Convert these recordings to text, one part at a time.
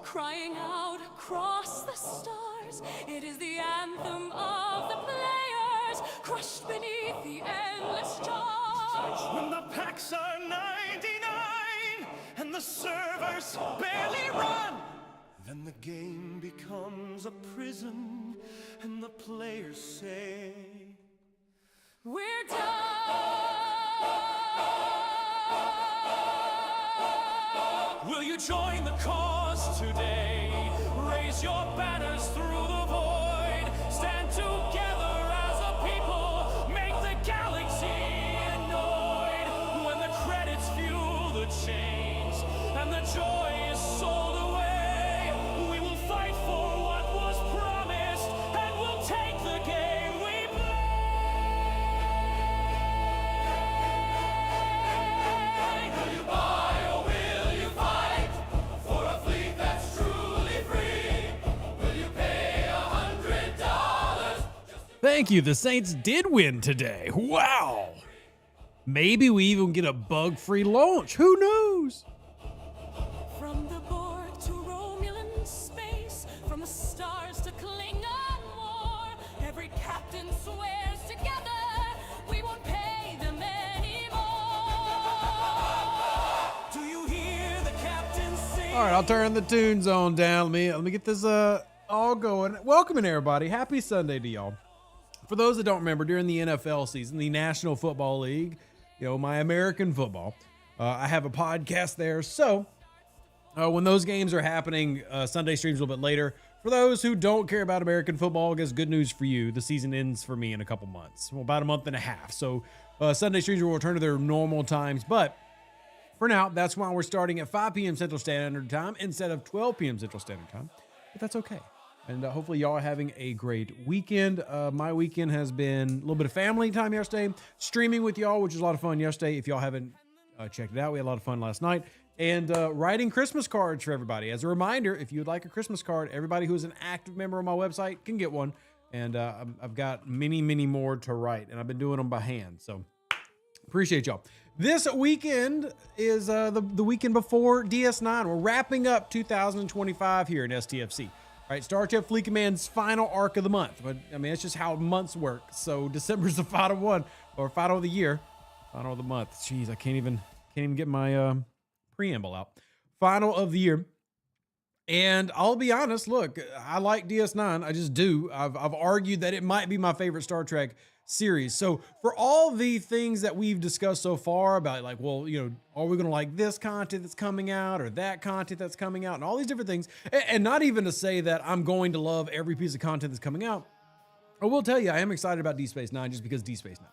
crying out across the stars. It is the anthem of the players, crushed beneath the endless jars. When the packs are 99 and the servers barely run, then the game becomes a prison and the players say, we're done. Will you join the cause today? Raise your banners through the void. Stand together as a people. Make the galaxy annoyed. When the credits fuel the change and the joy is sold away, we will fight for what was promised and we'll take the game we play. Will you buy or will you fight for a fleet that's truly free? Will you pay $100? Thank you. The Saints did win today. Wow. Maybe we even get a bug-free launch. Who knows? From the Borg to Romulan space, from the stars to Klingon war, every captain swears together we won't pay them anymore. Do you hear the captain sing? All right, I'll turn the tunes on down. Let me get this all going. Welcome in, everybody. Happy Sunday to y'all. For those that don't remember, during the NFL season, the National Football League, my American football, I have a podcast there. So when those games are happening, Sunday streams a little bit later. For those who don't care about American football, I guess good news for you. The season ends for me in a couple months, well, about a month and a half. So Sunday streams will return to their normal times. But for now, that's why we're starting at 5 p.m. Central Standard Time instead of 12 p.m. Central Standard Time. But that's okay. And hopefully y'all are having a great weekend. My weekend has been a little bit of family time yesterday, streaming with y'all, which was a lot of fun yesterday. If y'all haven't checked it out, we had a lot of fun last night. And writing Christmas cards for everybody. As a reminder, if you would like a Christmas card, everybody who is an active member of my website can get one. And I've got many, many more to write. And I've been doing them by hand. So appreciate y'all. This weekend is the weekend before DS9. We're wrapping up 2025 here in STFC. All right, Star Trek Fleet Command's final arc of the month. But I mean, it's just how months work. So December's the final one, or final of the year, final of the month. Jeez, I can't even get my preamble out. Final of the year. And I'll be honest, look, I like DS9. I just do. I've argued that it might be my favorite Star Trek series. So for all the things that we've discussed so far about, like, well, are we going to like this content that's coming out or that content that's coming out and all these different things, and not even to say that I'm going to love every piece of content that's coming out. I will tell you, I am excited about Deep Space Nine just because Deep Space Nine.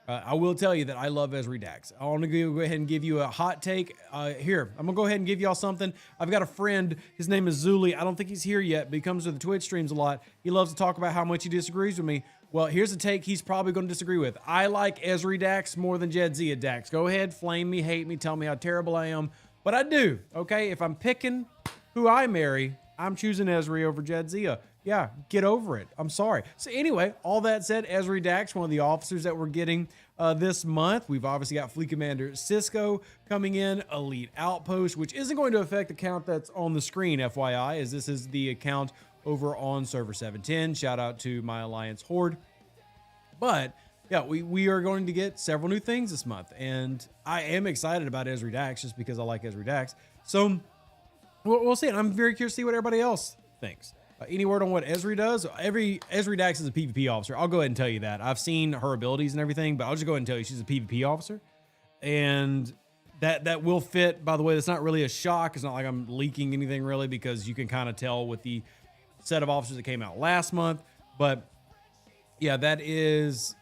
I will tell you that I love Ezri Dax. I want to go ahead and give you a hot take. Here, I'm going to go ahead and give y'all something. I've got a friend. His name is Zuli. I don't think he's here yet, but he comes to the Twitch streams a lot. He loves to talk about how much he disagrees with me. Well, here's a take he's probably going to disagree with. I like Ezri Dax more than Jadzia Dax. Go ahead, flame me, hate me, tell me how terrible I am. But I do, okay? If I'm picking who I marry, I'm choosing Ezri over Jadzia. Yeah, get over it. I'm sorry. So anyway, all that said, Ezri Dax, one of the officers that we're getting this month. We've obviously got Fleet Commander Sisko coming in, Elite Outpost, which isn't going to affect the count that's on the screen, FYI, as this is the account over on server 710. Shout out to my Alliance Horde. But yeah, we are going to get several new things this month, and I am excited about Ezri Dax just because I like Ezri Dax. So we'll see. And I'm very curious to see what everybody else thinks. Any word on what Ezri does? Ezri Dax is a PvP officer. I'll go ahead and tell you that. I've seen her abilities and everything, but I'll just go ahead and tell you she's a PvP officer. And that will fit, by the way. That's not really a shock. It's not like I'm leaking anything really, because you can kind of tell with the set of officers that came out last month. But yeah, that is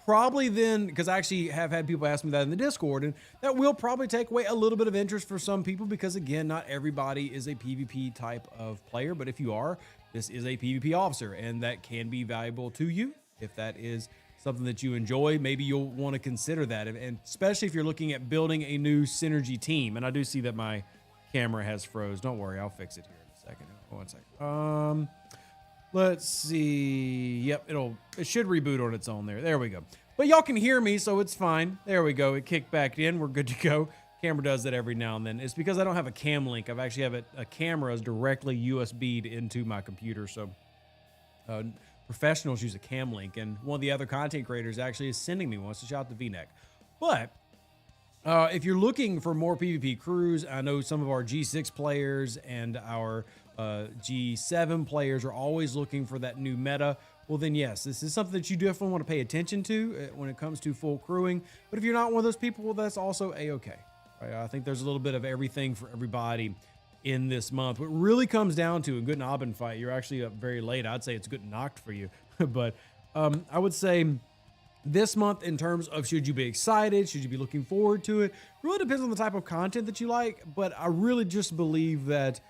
probably then, because I actually have had people ask me that in the Discord, and that will probably take away a little bit of interest for some people, because again, not everybody is a PvP type of player. But if you are, this is a PvP officer, and that can be valuable to you. If that is something that you enjoy, maybe you'll want to consider that. And especially if you're looking at building a new synergy team. And I do see that my camera has froze. Don't worry, I'll fix it here in a second. 1 second. Let's see. Yep, it should reboot on its own there. There we go. But y'all can hear me, so it's fine. There we go. It kicked back in. We're good to go. camera does that every now and then. It's because I don't have a cam link. I've actually have a camera is directly USB'd into my computer. So professionals use a cam link, and one of the other content creators actually is sending me one. So shout out to VNeck. But if you're looking for more PvP crews, I know some of our G6 players and our G7 players are always looking for that new meta. Well, then yes, this is something that you definitely want to pay attention to when it comes to full crewing. But if you're not one of those people, well, that's also a-okay. Right? I think there's a little bit of everything for everybody in this month. What really comes down to a good Nobbin fight, you're actually up very late. I'd say it's good knocked for you. But I would say this month, in terms of should you be excited, should you be looking forward to it, really depends on the type of content that you like. But I really just believe that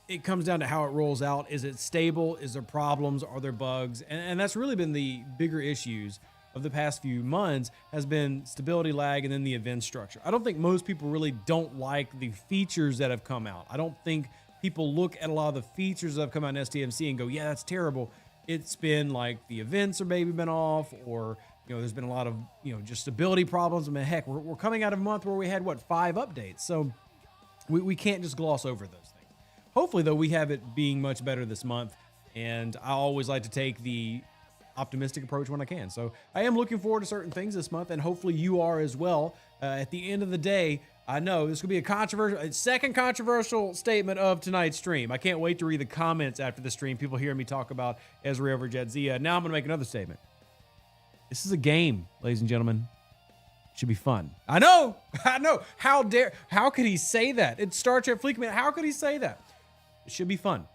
it comes down to how it rolls out. Is it stable? Is there problems? Are there bugs? And that's really been the bigger issues of the past few months, has been stability lag and then the event structure. I don't think most people really don't like the features that have come out. I don't think people look at a lot of the features that have come out in STFC and go, yeah, that's terrible. It's been like the events are maybe been off, or there's been a lot of just stability problems. I mean, heck, we're coming out of a month where we had 5 updates, so we can't just gloss over those things. Hopefully, though, we have it being much better this month, and I always like to take the optimistic approach when I can. So I am looking forward to certain things this month, and hopefully you are as well. At the end of the day, I know this could be a second controversial statement of tonight's stream. I can't wait to read the comments after the stream. People hearing me talk about Ezri over Jadzia. Now I'm going to make another statement. This is a game, ladies and gentlemen. It should be fun. I know. How could he say that? It's Star Trek Fleet Command. How could he say that? It should be fun.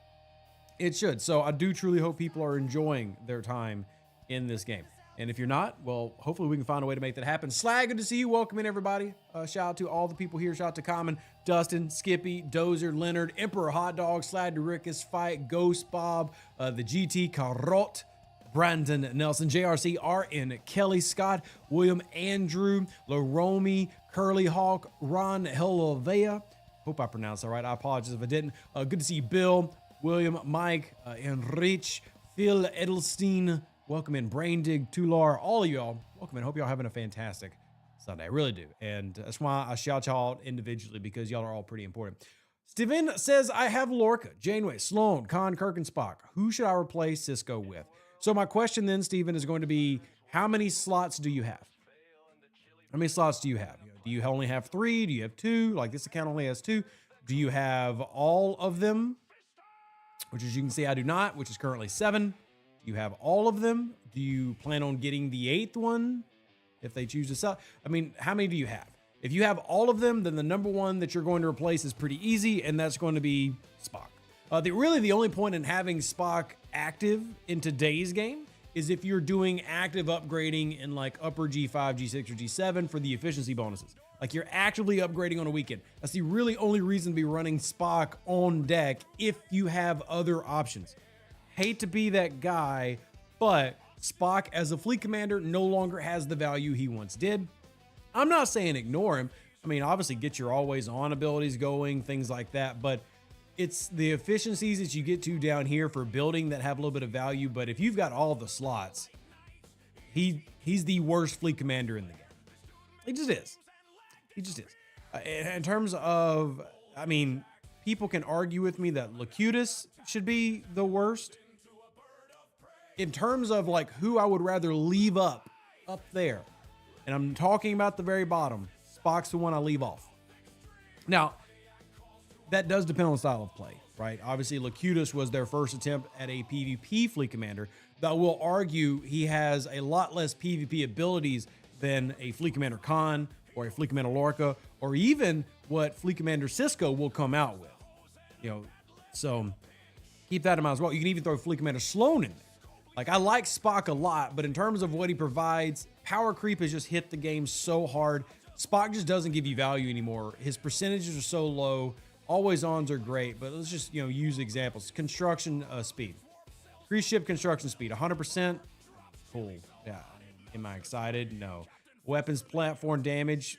It should. So I do truly hope people are enjoying their time in this game. And if you're not, well, hopefully we can find a way to make that happen. Slag, good to see you. Welcome in, everybody. Shout out to all the people here. Shout out to Common, Dustin, Skippy, Dozer, Leonard, Emperor Hot Dog, Slag Dorikus, Fight, Ghost Bob, the GT Carrot, Brandon Nelson, JRC, RN, Kelly Scott, William Andrew, Laromi, Curly Hawk, Ron Helovea. Hope I pronounced that right. I apologize if I didn't. Good to see you, Bill, William, Mike, Enrich, Phil Edelstein. Welcome in, Braindig, Tular, all of y'all. Welcome in. Hope y'all having a fantastic Sunday. I really do. And that's why I shout y'all out individually, because y'all are all pretty important. Steven says, I have Lorca, Janeway, Sloan, Khan, Kirk, and Spock. Who should I replace Sisko with? So my question then, Steven, is going to be, how many slots do you have? How many slots do you have? Do you only have 3? Do you have 2? Like, this account only has 2. Do you have all of them? Which, as you can see, I do not, which is currently 7. Do you have all of them? Do you plan on getting the 8th one if they choose to sell? I mean, how many do you have? If you have all of them, then the number one that you're going to replace is pretty easy, and that's going to be Spock. Really, the only point in having Spock active in today's game is if you're doing active upgrading in like upper G5, G6, or G7 for the efficiency bonuses. Like, you're actively upgrading on a weekend. That's the really only reason to be running Spock on deck if you have other options. Hate to be that guy, but Spock as a fleet commander no longer has the value he once did. I'm not saying ignore him. I mean, obviously get your always on abilities going, things like that, but it's the efficiencies that you get to down here for building that have a little bit of value. But if you've got all the slots, he's the worst fleet commander in the game. He just is. He just is. In terms of, I mean, people can argue with me that Locutus should be the worst. In terms of like who I would rather leave up there, and I'm talking about the very bottom, Spock's the one I leave off. Now, that does depend on the style of play, right? Obviously, Locutus was their first attempt at a PvP fleet commander. Though I will argue he has a lot less PvP abilities than a fleet commander Khan or a fleet commander Lorca, or even what fleet commander Sisko will come out with. So keep that in mind as well. You can even throw fleet commander Sloan in there. Like, I like Spock a lot, but in terms of what he provides, power creep has just hit the game so hard. Spock just doesn't give you value anymore. His percentages are so low. Always ons are great, but let's just, use examples. Construction speed. Cruise ship construction speed, 100%. Cool. Yeah. Am I excited? No. Weapons platform damage,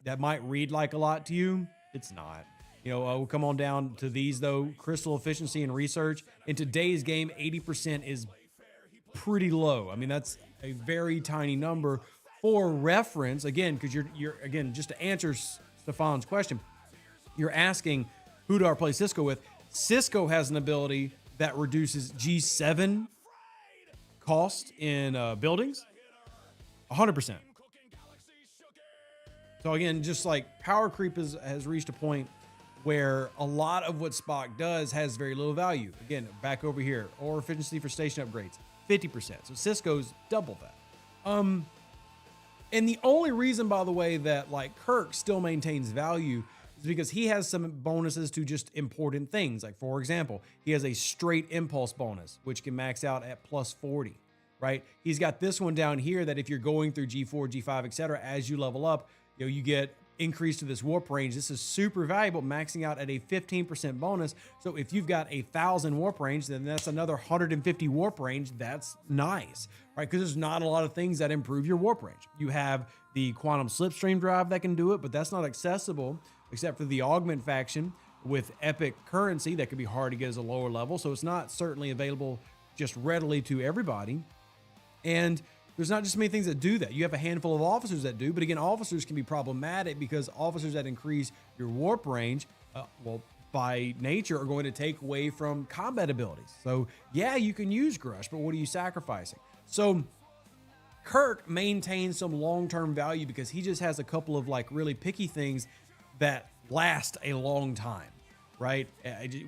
that might read like a lot to you. It's not. We'll come on down to these, though. Crystal efficiency and research. In today's game, 80% is pretty low. I mean, that's a very tiny number. For reference, again, because you're again, just to answer Stefan's question, you're asking who do I play Sisko with? Sisko has an ability that reduces G7 cost in buildings 100%. So again, just like power creep has reached a point where a lot of what Spock does has very little value. Again, back over here, or efficiency for station upgrades, 50%. So Sisko's double that. And the only reason, by the way, that like Kirk still maintains value is because he has some bonuses to just important things. Like, for example, he has a straight impulse bonus, which can max out at plus 40, right? He's got this one down here that if you're going through G4, G5, etc., as you level up, you get increase to this warp range. This is super valuable, maxing out at a 15% bonus. So if you've got 1,000 warp range, then that's another 150 warp range. That's nice, right? Because there's not a lot of things that improve your warp range. You have the quantum slipstream drive that can do it, but that's not accessible except for the augment faction with epic currency that could be hard to get as a lower level. So it's not certainly available just readily to everybody. And there's not just many things that do that. You have a handful of officers that do, but again, officers can be problematic because officers that increase your warp range, well, by nature are going to take away from combat abilities. So yeah, you can use Grush, but what are you sacrificing? So Kirk maintains some long-term value because he just has a couple of like really picky things that last a long time, right?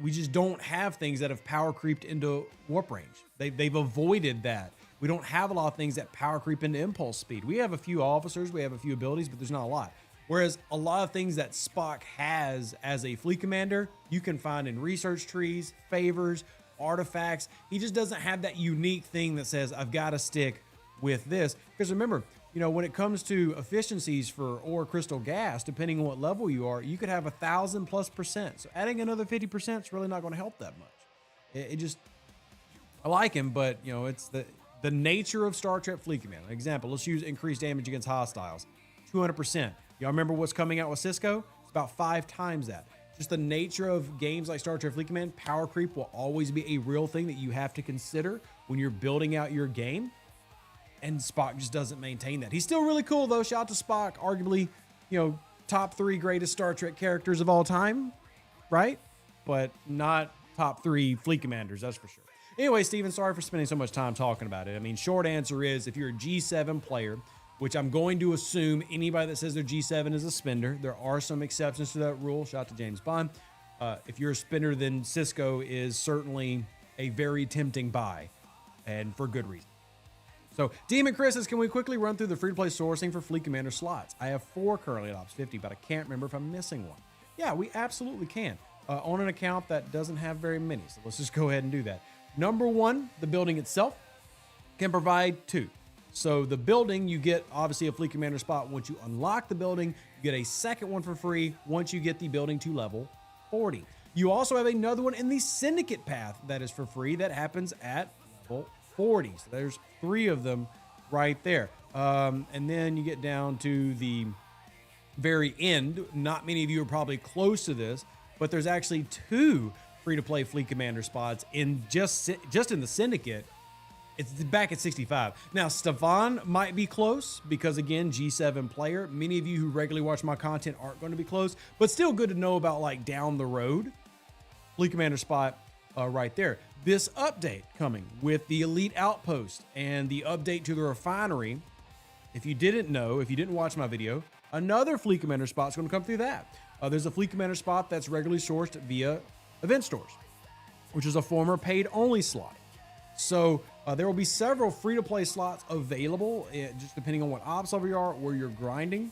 We just don't have things that have power creeped into warp range. They've avoided that. We don't have a lot of things that power creep into impulse speed. We have a few officers, we have a few abilities, but there's not a lot. Whereas a lot of things that Spock has as a fleet commander, you can find in research trees, favors, artifacts. He just doesn't have that unique thing that says, I've got to stick with this. Because remember, when it comes to efficiencies for ore, crystal, gas, depending on what level you are, you could have 1,000+%. So adding another 50% is really not going to help that much. I like him, but it's the nature of Star Trek Fleet Command. An example, let's use increased damage against hostiles, 200%. Y'all remember what's coming out with Sisko? It's about 5 times that. Just the nature of games like Star Trek Fleet Command, power creep will always be a real thing that you have to consider when you're building out your game. And Spock just doesn't maintain that. He's still really cool though. Shout out to Spock, arguably, top 3 greatest Star Trek characters of all time, right? But not top 3 fleet commanders, that's for sure. Anyway, Steven, sorry for spending so much time talking about it. I mean, short answer is if you're a G7 player, which I'm going to assume anybody that says they're G7 is a spender. There are some exceptions to that rule. Shout out to James Bond. If you're a spender, then Sisko is certainly a very tempting buy, and for good reason. So, Demon Chris says, can we quickly run through the free-to-play sourcing for Fleet Commander slots? I have 4 currently at Ops 50, but I can't remember if I'm missing one. Yeah, we absolutely can. On an account that doesn't have very many, so let's just go ahead and do that. Number 1, the building itself can provide 2. So the building, you get obviously a Fleet Commander spot. Once you unlock the building, you get a second one for free once you get the building to level 40. You also have another one in the Syndicate path that is for free that happens at level 40. So there's 3 of them right there. And then you get down to the very end. Not many of you are probably close to this, but there's actually 2 free-to-play Fleet Commander spots in just in the Syndicate. It's back at 65. Now, Stefan might be close because, again, G7 player. Many of you who regularly watch my content aren't going to be close, but still good to know about, like, down the road. Fleet Commander spot right there. This update coming with the Elite Outpost and the update to the refinery. If you didn't know, if you didn't watch my video, another Fleet Commander spot is going to come through that. There's a Fleet Commander spot that's regularly sourced via event stores, which is a former paid-only slot. So there will be several free-to-play slots available, just depending on what ops level you are, where you're grinding.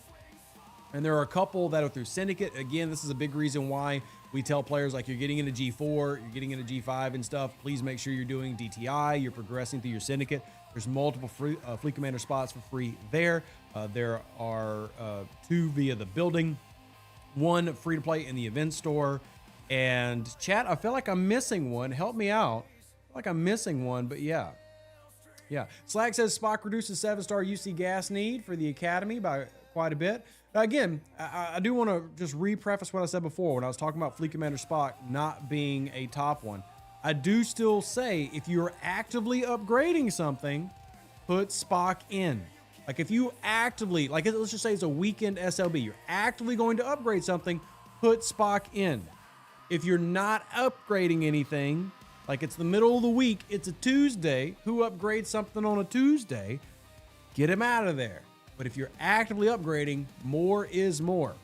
And there are a couple that are through Syndicate. Again, this is a big reason why we tell players, like, you're getting into G4, you're getting into G5 and stuff, please make sure you're doing DTI, you're progressing through your Syndicate. There's multiple free, Fleet Commander spots for free there. There are 2 via the building, 1 free-to-play in the event store. And chat, I feel like I'm missing one. Help me out. I feel like I'm missing one, but yeah. Slack says Spock reduces 7-star UC gas need for the Academy by quite a bit. Now, again, I do want to just re-preface what I said before when I was talking about Fleet Commander Spock not being a top one. I do still say if you're actively upgrading something, put Spock in. Like if you actively, like let's just say it's a weekend SLB, you're actively going to upgrade something, put Spock in. If you're not upgrading anything, like it's the middle of the week, it's a Tuesday, who upgrades something on a Tuesday? Get him out of there. But if you're actively upgrading, more is more.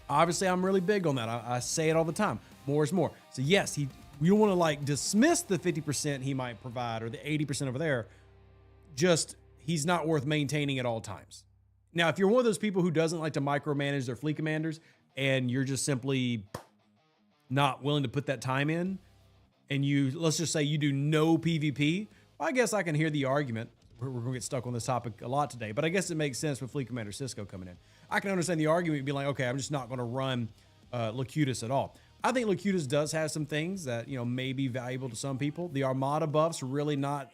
Obviously, I'm really big on that. I say it all the time. More is more. So yes, you don't want to like dismiss the 50% he might provide or the 80% over there. Just he's not worth maintaining at all times. Now, if you're one of those people who doesn't like to micromanage their fleet commanders and you're just simply not willing to put that time in, and let's just say you do no PvP, well, I guess I can hear the argument. We're going to get stuck on this topic a lot today, but I guess it makes sense with Fleet Commander Sisko coming in. I can understand the argument being like, okay, I'm just not going to run Locutus at all. I think Locutus does have some things that, may be valuable to some people. The Armada buff's really not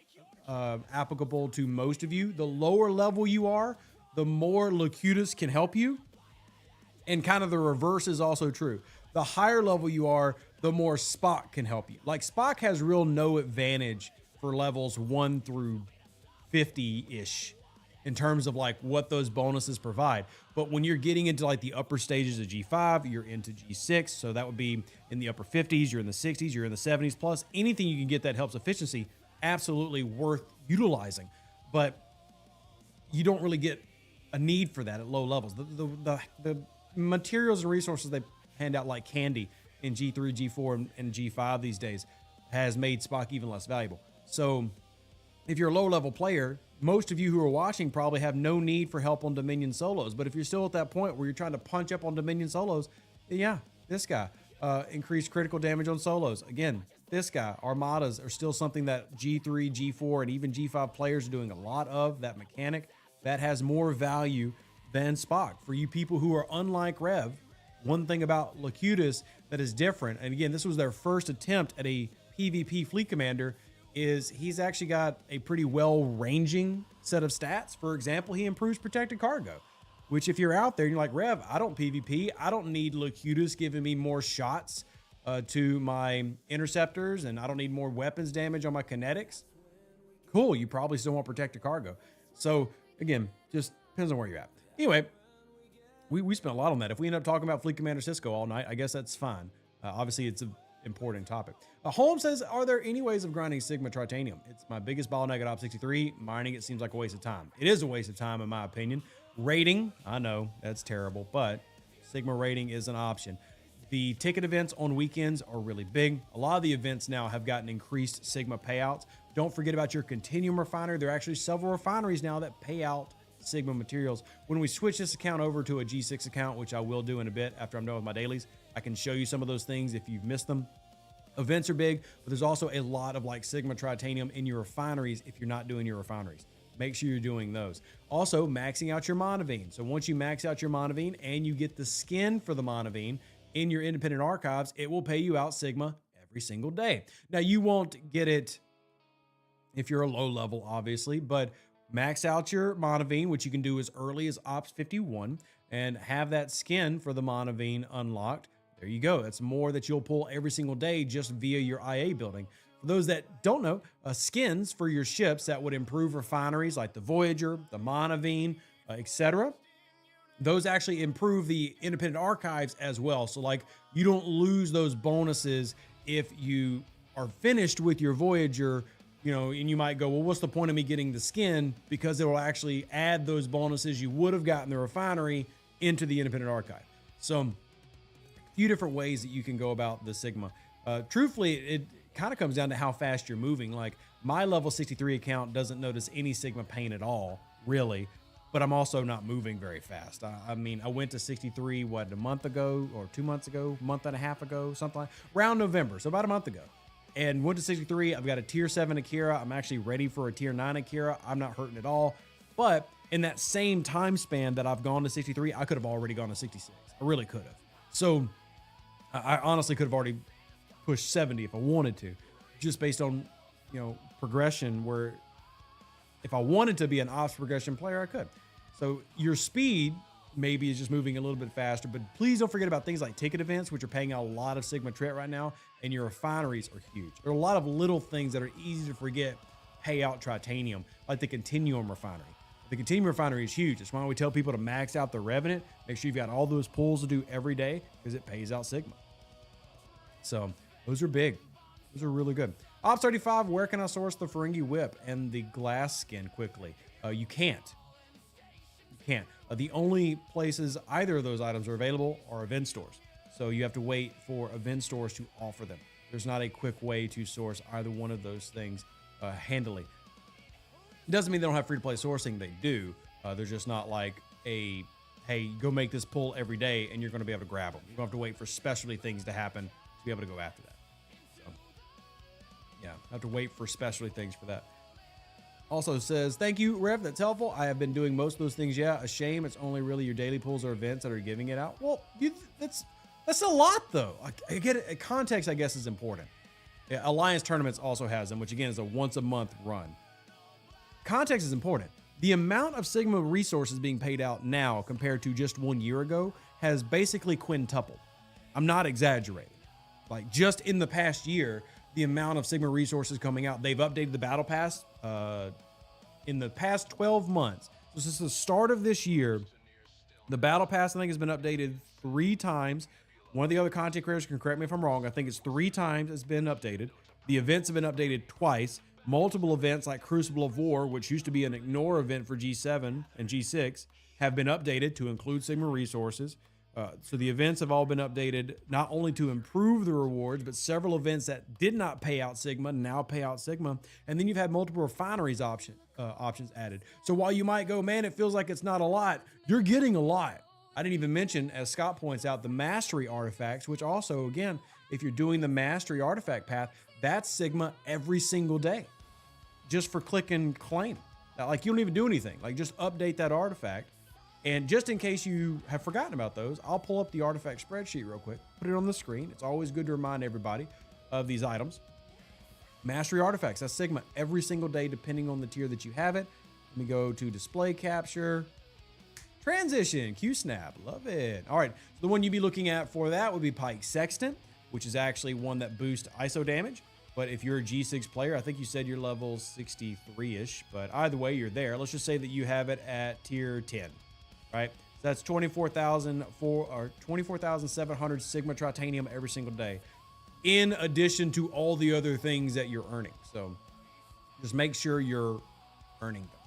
applicable to most of you. The lower level you are, the more Locutus can help you. And kind of the reverse is also true. The higher level you are, the more Spock can help you. Like Spock has real no advantage for levels 1 through 50-ish in terms of like what those bonuses provide. But when you're getting into like the upper stages of G5, you're into G6. So that would be in the upper 50s, you're in the 60s, you're in the 70s plus. Anything you can get that helps efficiency, absolutely worth utilizing. But you don't really get a need for that at low levels. The materials and resources they hand out like candy in G3, G4, and G5 these days has made Spock even less valuable. So if you're a low-level player, most of you who are watching probably have no need for help on Dominion solos. But if you're still at that point where you're trying to punch up on Dominion solos, then yeah, this guy. Increased critical damage on solos. Again, this guy. Armadas are still something that G3, G4, and even G5 players are doing a lot of. That mechanic, that has more value than Spock. For you people who are unlike Rev, one thing about Locutus that is different, and again, this was their first attempt at a PvP fleet commander, is he's actually got a pretty well-ranging set of stats. For example, he improves protected cargo, which if you're out there and you're like, Rev, I don't PvP, I don't need Locutus giving me more shots to my interceptors, and I don't need more weapons damage on my kinetics. Cool, you probably still want protected cargo. So again, just depends on where you're at. Anyway, we spent a lot on that. If we end up talking about Fleet Commander Sisko all night, I guess that's fine. Obviously, it's an important topic. Holmes says, are there any ways of grinding Sigma Tritanium? It's my biggest bottleneck at Op 63. Mining it seems like a waste of time. It is a waste of time, in my opinion. Rating, I know, that's terrible, but Sigma rating is an option. The ticket events on weekends are really big. A lot of the events now have gotten increased Sigma payouts. Don't forget about your Continuum refinery. There are actually several refineries now that pay out Sigma materials. When we switch this account over to a G6 account, which I will do in a bit after I'm done with my dailies, I can show you some of those things if you've missed them. Events are big, but there's also a lot of like Sigma Tritanium in your refineries if you're not doing your refineries. Make sure you're doing those. Also, maxing out your Monavine. So once you max out your Monavine and you get the skin for the Monavine in your independent archives, it will pay you out Sigma every single day. Now, you won't get it if you're a low level, obviously, but max out your Monavine, which you can do as early as Ops 51, and have that skin for the Monavine unlocked. There you go. That's more that you'll pull every single day just via your IA building. For those that don't know, skins for your ships that would improve refineries like the Voyager, the Monavine, etc. Those actually improve the independent archives as well. So like you don't lose those bonuses if you are finished with your Voyager, and you might go, well, what's the point of me getting the skin? Because it will actually add those bonuses you would have gotten the refinery into the independent archive. So a few different ways that you can go about the Sigma. Truthfully, it kind of comes down to how fast you're moving. Like my level 63 account doesn't notice any Sigma pain at all, really, but I'm also not moving very fast. I mean, I went to 63, a month ago or 2 months ago, month and a half ago, something like around November. So about a month ago. And went to 63. I've got a tier 7 Akira. I'm actually ready for a tier 9 Akira. I'm not hurting at all. But in that same time span that I've gone to 63, I could have already gone to 66. I really could have. So I honestly could have already pushed 70 if I wanted to, just based on, progression, where if I wanted to be an ops progression player, I could. So your speed maybe is just moving a little bit faster, but please don't forget about things like ticket events, which are paying out a lot of Sigma Trit right now, and your refineries are huge. There are a lot of little things that are easy to forget pay out Tritanium, like the Continuum refinery. The Continuum Refinery is huge. That's why we tell people to max out the Revenant. Make sure you've got all those pulls to do every day because it pays out Sigma. So those are big. Those are really good. Ops 35, where can I source the Ferengi Whip and the glass skin quickly? You can't. You can't. The only places either of those items are available are event stores. So you have to wait for event stores to offer them. There's not a quick way to source either one of those things handily. It doesn't mean they don't have free-to-play sourcing. They do. They're just not like a, hey, go make this pull every day and you're going to be able to grab them. You're going to have to wait for specialty things to happen to be able to go after that. So, yeah, have to wait for specialty things for that. Also says, thank you, Rev. That's helpful. I have been doing most of those things. Yeah, a shame. It's only really your daily pulls or events that are giving it out. Well, that's a lot, though. I get it. Context, I guess, is important. Yeah, Alliance Tournaments also has them, which, again, is a once-a-month run. Context is important. The amount of Sigma resources being paid out now compared to just 1 year ago has basically quintupled. I'm not exaggerating. Like, just in the past year, the amount of Sigma resources coming out, they've updated the Battle Pass in the past 12 months. So since the start of this year, the Battle Pass, I think, has been updated 3 times. One of the other content creators can correct me if I'm wrong. I think it's 3 times it's been updated. The events have been updated twice. Multiple events like Crucible of War, which used to be an ignore event for G7 and G6, have been updated to include Sigma resources. So the events have all been updated not only to improve the rewards, but several events that did not pay out Sigma now pay out Sigma. And then you've had multiple refineries options added. So while you might go, man, it feels like it's not a lot, you're getting a lot. I didn't even mention, as Scott points out, the mastery artifacts, which also, again, if you're doing the mastery artifact path, that's Sigma every single day, just for click and claim. Like, you don't even do anything. Like, just update that artifact. And just in case you have forgotten about those, I'll pull up the artifact spreadsheet real quick, put it on the screen. It's always good to remind everybody of these items. Mastery artifacts, that's Sigma every single day, depending on the tier that you have it. Let me go to display capture. Transition, Q-Snap, love it. All right, so the one you'd be looking at for that would be Pike Sextant, which is actually one that boosts ISO damage. But if you're a G6 player, I think you said you're level 63-ish, but either way, you're there. Let's just say that you have it at tier 10, right? So that's 24,700 Sigma Tritanium every single day, in addition to all the other things that you're earning. So just make sure you're earning them.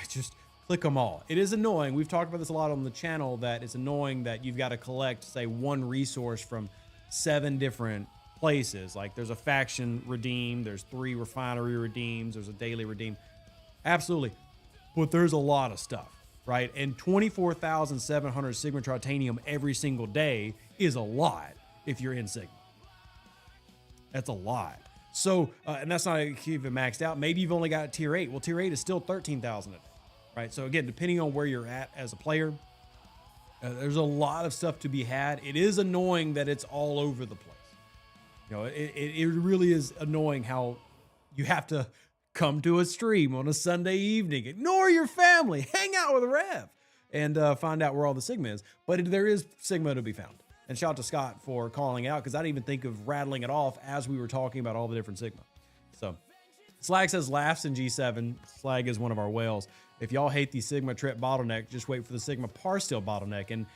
Just click them all. It is annoying. We've talked about this a lot on the channel, that it's annoying that you've got to collect, say, one resource from 7 different places. Like, there's a faction redeem, there's 3 refinery redeems, there's a daily redeem. Absolutely. But there's a lot of stuff, right? And 24,700 Sigma Tritanium every single day is a lot if you're in Sigma. That's a lot. So, and that's not even maxed out. Maybe you've only got tier 8. Well, tier 8 is still 13,000 a day, right? So again, depending on where you're at as a player, there's a lot of stuff to be had. It is annoying that it's all over the place. You know, it really is annoying how you have to come to a stream on a Sunday evening, ignore your family, hang out with Rev, and find out where all the Sigma is. But there is Sigma to be found. And shout out to Scott for calling out, because I didn't even think of rattling it off as we were talking about all the different Sigma. So Slag says laughs in G7. Slag is one of our whales. If y'all hate the Sigma trip bottleneck, just wait for the Sigma Parsteel bottleneck. And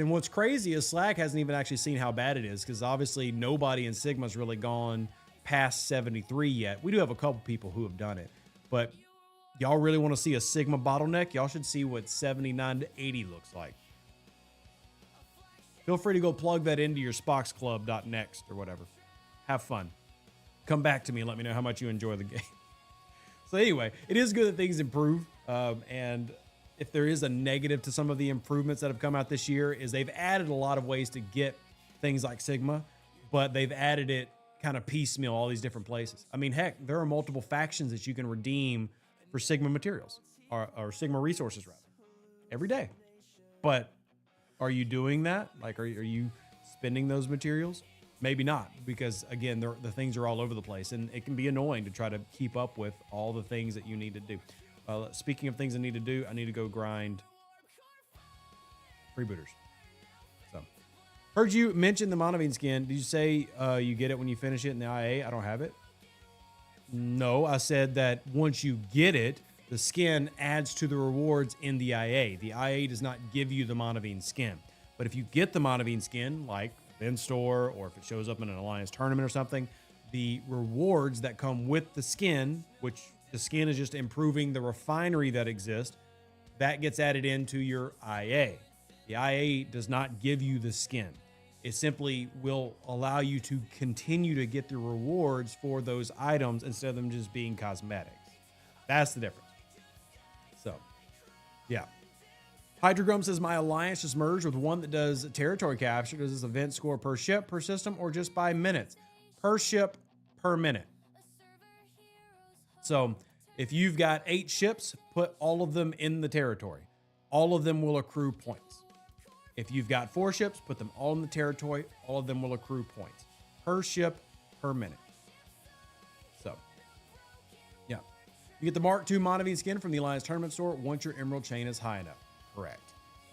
what's crazy is Slag hasn't even actually seen how bad it is, because obviously nobody in Sigma's really gone past 73 yet. We do have a couple people who have done it, but y'all really want to see a Sigma bottleneck? Y'all should see what 79 to 80 looks like. Feel free to go plug that into your spoxclub.next or whatever. Have fun. Come back to me and let me know how much you enjoy the game. So anyway, it is good that things improve. And if there is a negative to some of the improvements that have come out this year, is they've added a lot of ways to get things like Sigma, but they've added it kind of piecemeal, all these different places. I mean, heck, there are multiple factions that you can redeem for Sigma materials, or Sigma resources rather, every day. But are you doing that? Like, are you spending those materials? Maybe not, because again, the things are all over the place, and it can be annoying to try to keep up with all the things that you need to do. Speaking of things I need to do, I need to go grind freebooters. So, heard you mention the Monavine skin. Did you say you get it when you finish it in the IA? I don't have it. No, I said that once you get it, The skin adds to the rewards in the IA. The IA does not give you the Monavine skin. But if you get the Monavine skin, like Event Store, or if it shows up in an Alliance tournament or something, the rewards that come with the skin, which the skin is just improving the refinery that exists, that gets added into your IA. The IA does not give you the skin. It simply will allow you to continue to get the rewards for those items instead of them just being cosmetics. That's the difference. So, yeah. Hydrogrum says, my alliance just merged with one that does territory capture. Does this event score per ship, per system, or just by minutes? Per ship, per minute. So if you've got 8 ships, put all of them in the territory. All of them will accrue points. If you've got 4 ships, put them all in the territory. All of them will accrue points. Per ship, per minute. So, yeah. You get the Mark II Monavine skin from the Alliance Tournament Store once your Emerald Chain is high enough. Correct.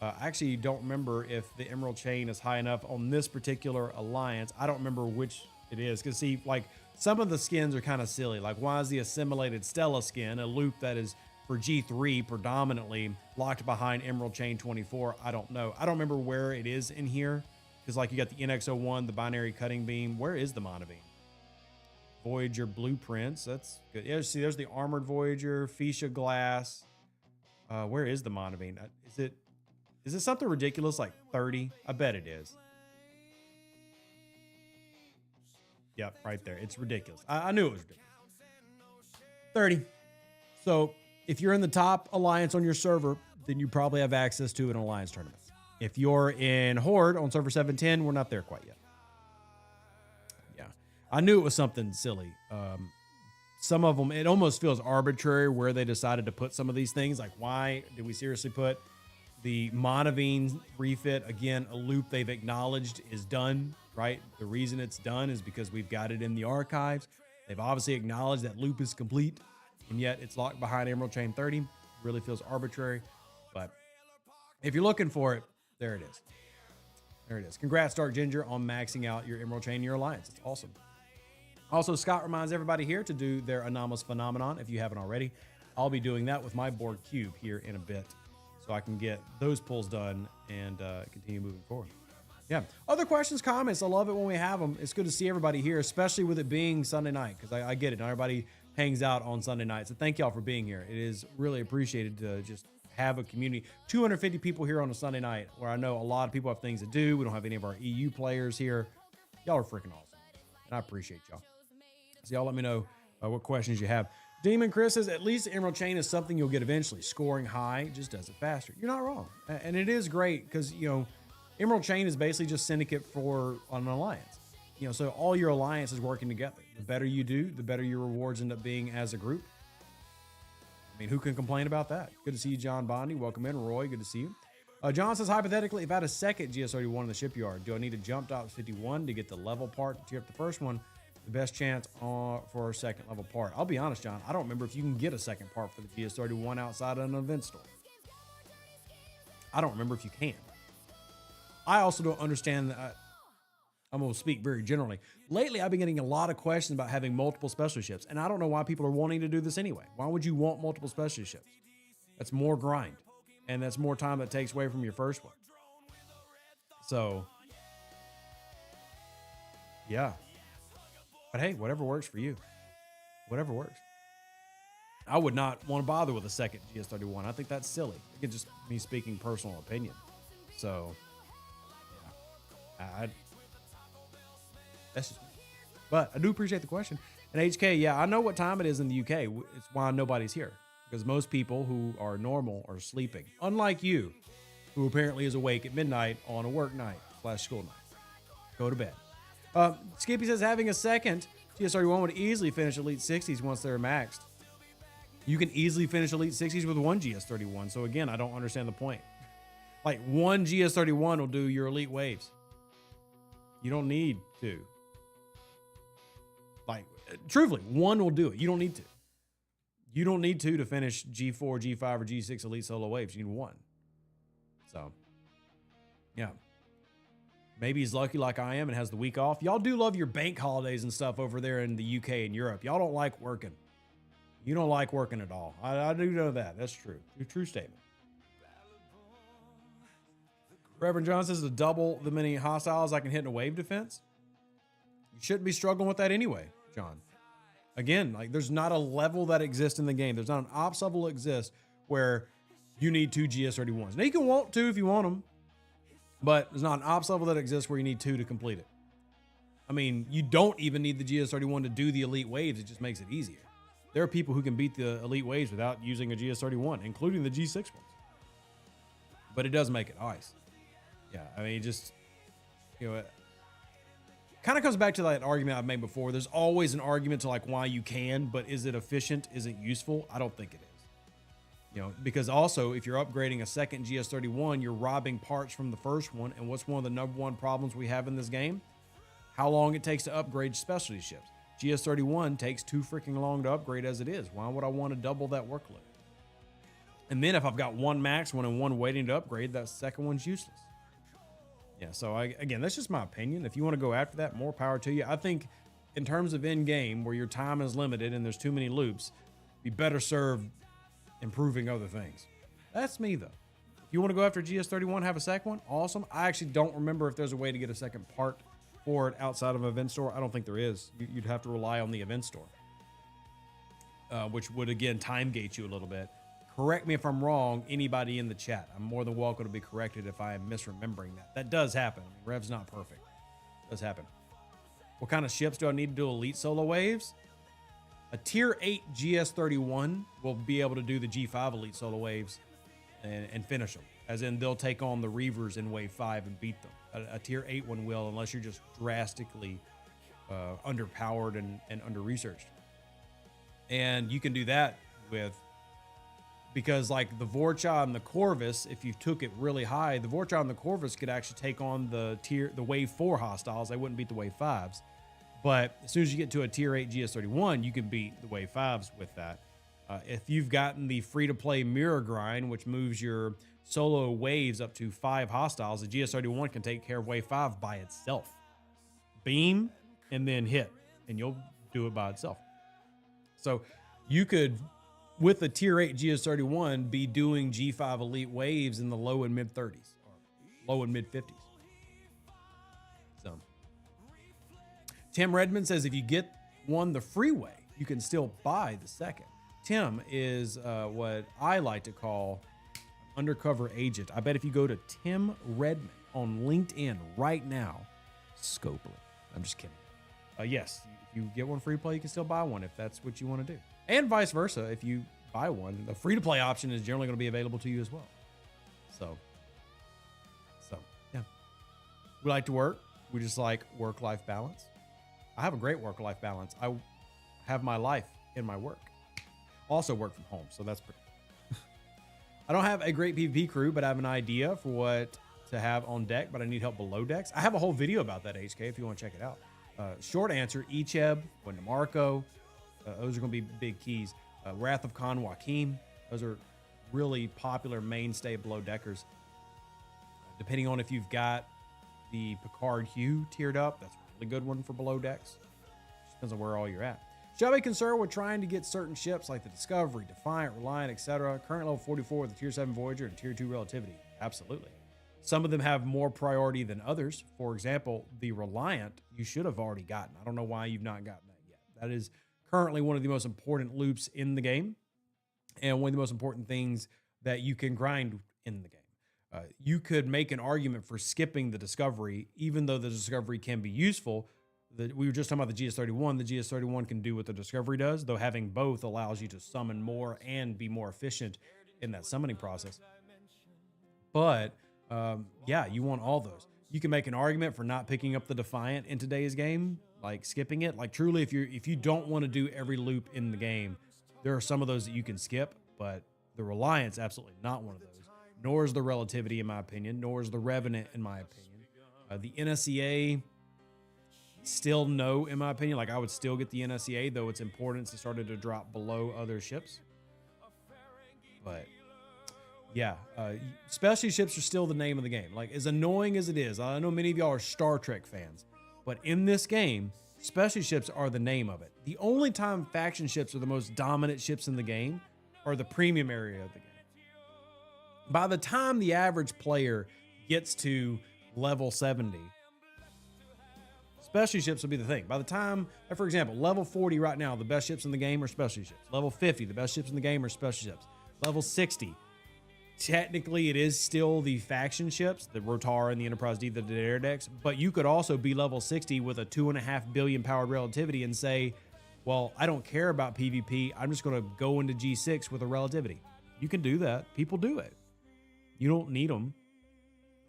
I actually don't remember if the Emerald Chain is high enough on this particular Alliance. I don't remember which it is. Because, see, like, some of the skins are kind of silly. Like, why is the Assimilated Stella skin, a loop that is for G3 predominantly, locked behind Emerald Chain 24? I don't know. I don't remember where it is in here. Because, like, you got the NX-01, the Binary Cutting Beam. Where is the Monavine? Voyager Blueprints. That's good. Yeah, see, there's the Armored Voyager, Fuchsia Glass. Where is the Monavine? Is it something ridiculous like 30? I bet it is. Yep, right there. It's ridiculous. I knew it was ridiculous. 30. So if you're in the top alliance on your server, then you probably have access to an alliance tournament. If you're in Horde on server 710, we're not there quite yet. Yeah, I knew it was something silly. Some of them, it almost feels arbitrary where they decided to put some of these things. Like, why did we seriously put the Monavine refit? Again, a loop they've acknowledged is done, right? The reason it's done is because we've got it in the archives. They've obviously acknowledged that loop is complete, and yet it's locked behind Emerald Chain 30. Really feels arbitrary, but if you're looking for it, there it is. There it is. Congrats, Dark Ginger, on maxing out your Emerald Chain in your alliance. It's awesome. Also, Scott reminds everybody here to do their anomalous phenomenon if you haven't already. I'll be doing that with my Borg cube here in a bit, so I can get those pulls done and continue moving forward. Yeah. Other questions, comments. I love it when we have them. It's good to see everybody here, especially with it being Sunday night, because I get it. Not everybody hangs out on Sunday night. So thank y'all for being here. It is really appreciated to just have a community. 250 people here on a Sunday night, where I know a lot of people have things to do. We don't have any of our EU players here. Y'all are freaking awesome, and I appreciate y'all. So y'all let me know what questions you have. Demon Chris says, at least Emerald Chain is something you'll get eventually. Scoring high just does it faster. You're not wrong. And it is great because, you know, Emerald Chain is basically just Syndicate for an alliance. You know, so all your alliance is working together. The better you do, the better your rewards end up being as a group. I mean, who can complain about that? Good to see you, John Bondi. Welcome in. Roy, good to see you. John says, hypothetically, if I had a second GS31 in the shipyard, do I need to jump to 51 to get the level part to tear up the first one? The best chance for a second level part. I'll be honest, John, I don't remember if you can get a second part for the GS31 outside of an event store. I don't remember if you can. I also don't understand. I'm going to speak very generally. Lately, I've been getting a lot of questions about having multiple special ships, and I don't know why people are wanting to do this anyway. Why would you want multiple special ships? That's more grind, and that's more time that takes away from your first one. So, yeah. But hey, whatever works for you. Whatever works. I would not want to bother with a second GS31. I think that's silly. It's just me speaking personal opinion. So, yeah. That's just me. But I do appreciate the question. And HK, yeah, I know what time it is in the UK. It's why nobody's here. Because most people who are normal are sleeping. Unlike you, who apparently is awake at midnight on a work night / school night. Go to bed. Skippy says, having a second GS31 would easily finish Elite 60s once they're maxed. You can easily finish Elite 60s with one GS31. So again, I don't understand the point. Like, one GS31 will do your Elite waves. You don't need two. Like, truthfully, one will do it. You don't need to. You don't need two to finish G4, G5, or G6 Elite solo waves. You need one. So, yeah. Maybe he's lucky like I am and has the week off. Y'all do love your bank holidays and stuff over there in the UK and Europe. Y'all don't like working. You don't like working at all. I do know that. That's true. True statement. Reverend John says to double the many hostiles I can hit in a wave defense. You shouldn't be struggling with that anyway, John. Again, like there's not a level that exists in the game. There's not an ops level that exists where you need 2 GS31s. Now you can want 2 if you want them, but there's not an ops level that exists where you need 2 to complete it. I mean, you don't even need the GS31 to do the elite waves. It just makes it easier. There are people who can beat the elite waves without using a GS31, including the G6 ones. But it does make it nice. Yeah, I mean, just, you know, it kind of comes back to that argument I've made before. There's always an argument to like why you can, but is it efficient? Is it useful? I don't think it is. You know, because also if you're upgrading a second GS31, you're robbing parts from the first one. And what's one of the #1 problems we have in this game? How long it takes to upgrade specialty ships. GS31 takes too freaking long to upgrade as it is. Why would I want to double that workload? And then if I've got one max one and one waiting to upgrade, that second one's useless. Yeah, so again, that's just my opinion. If you want to go after that, more power to you. I think in terms of in-game where your time is limited and there's too many loops, be better served improving other things. That's me, though. If you want to go after GS31, have a second one, awesome. I actually don't remember if there's a way to get a second part for it outside of an event store. I don't think there is. You'd have to rely on the event store, which would, again, time gate you a little bit. Correct me if I'm wrong, anybody in the chat. I'm more than welcome to be corrected if I am misremembering that. That does happen. I mean, Rev's not perfect. It does happen. What kind of ships do I need to do elite solo waves? A tier 8 GS31 will be able to do the G5 elite solo waves and finish them. As in, they'll take on the Reavers in wave 5 and beat them. A tier 8 one will, unless you're just drastically underpowered and under-researched. And you can do that with... Because like the Vorcha and the Corvus, if you took it really high, the Vorcha and the Corvus could actually take on the wave 4 hostiles. They wouldn't beat the wave 5s. But as soon as you get to a tier 8 GS31, you can beat the wave 5s with that. If you've gotten the free-to-play mirror grind, which moves your solo waves up to 5 hostiles, the GS31 can take care of wave 5 by itself. Beam and then hit, and you'll do it by itself. So you could... with the tier 8 GS31, be doing G5 elite waves in the low and mid 30s or low and mid 50s. So Tim Redmond says if you get one the freeway, you can still buy the second. Tim is what I like to call an undercover agent. I bet if you go to Tim Redmond on LinkedIn right now, Scopely. I'm just kidding. Yes, if you get one free play, you can still buy one if that's what you want to do. And vice versa, if you buy one, the free-to-play option is generally going to be available to you as well. So yeah. We like to work. We just like work-life balance. I have a great work-life balance. I have my life in my work. Also work from home, so that's pretty cool. I don't have a great PvP crew, but I have an idea for what to have on deck, but I need help below decks. I have a whole video about that, HK, if you want to check it out. Short answer, Icheb, Wendemarco, those are going to be big keys. Wrath of Khan Joaquim. Those are really popular mainstay below deckers. Depending on if you've got the Picard Hue tiered up, that's a really good one for below decks. Just depends on where all you're at. Shall be concerned with trying to get certain ships like the Discovery, Defiant, Reliant, etc. Current level 44 with the tier 7 Voyager and tier 2 Relativity. Absolutely. Some of them have more priority than others. For example, the Reliant you should have already gotten. I don't know why you've not gotten that yet. That is currently one of the most important loops in the game and one of the most important things that you can grind in the game. You could make an argument for skipping the Discovery, even though the Discovery can be useful. We were just talking about the GS31. The GS31 can do what the Discovery does, though having both allows you to summon more and be more efficient in that summoning process. But yeah, you want all those. You can make an argument for not picking up the Defiant in today's game, like skipping it. Like truly, if you don't want to do every loop in the game, there are some of those that you can skip, but the Reliant's absolutely not one of those. Nor is the Relativity, in my opinion, nor is the Revenant, in my opinion. The NSEA, still no, in my opinion. Like I would still get the NSEA, though its importance has started to drop below other ships. But yeah, specialty ships are still the name of the game. Like as annoying as it is, I know many of y'all are Star Trek fans, but in this game, Specialty ships are the name of it. The only time faction ships are the most dominant ships in the game are the premium area of the game. By the time the average player gets to level 70, specialty ships will be the thing. By the time, for example, level 40 right now, the best ships in the game are specialty ships. Level 50, the best ships in the game are specialty ships. Level 60, technically it is still the faction ships, the Rotara and the Enterprise D, the Dare decks, but you could also be level 60 with a 2.5 billion powered relativity and say, well, I don't care about PvP. I'm just going to go into G6 with a relativity. You can do that. People do it. You don't need them.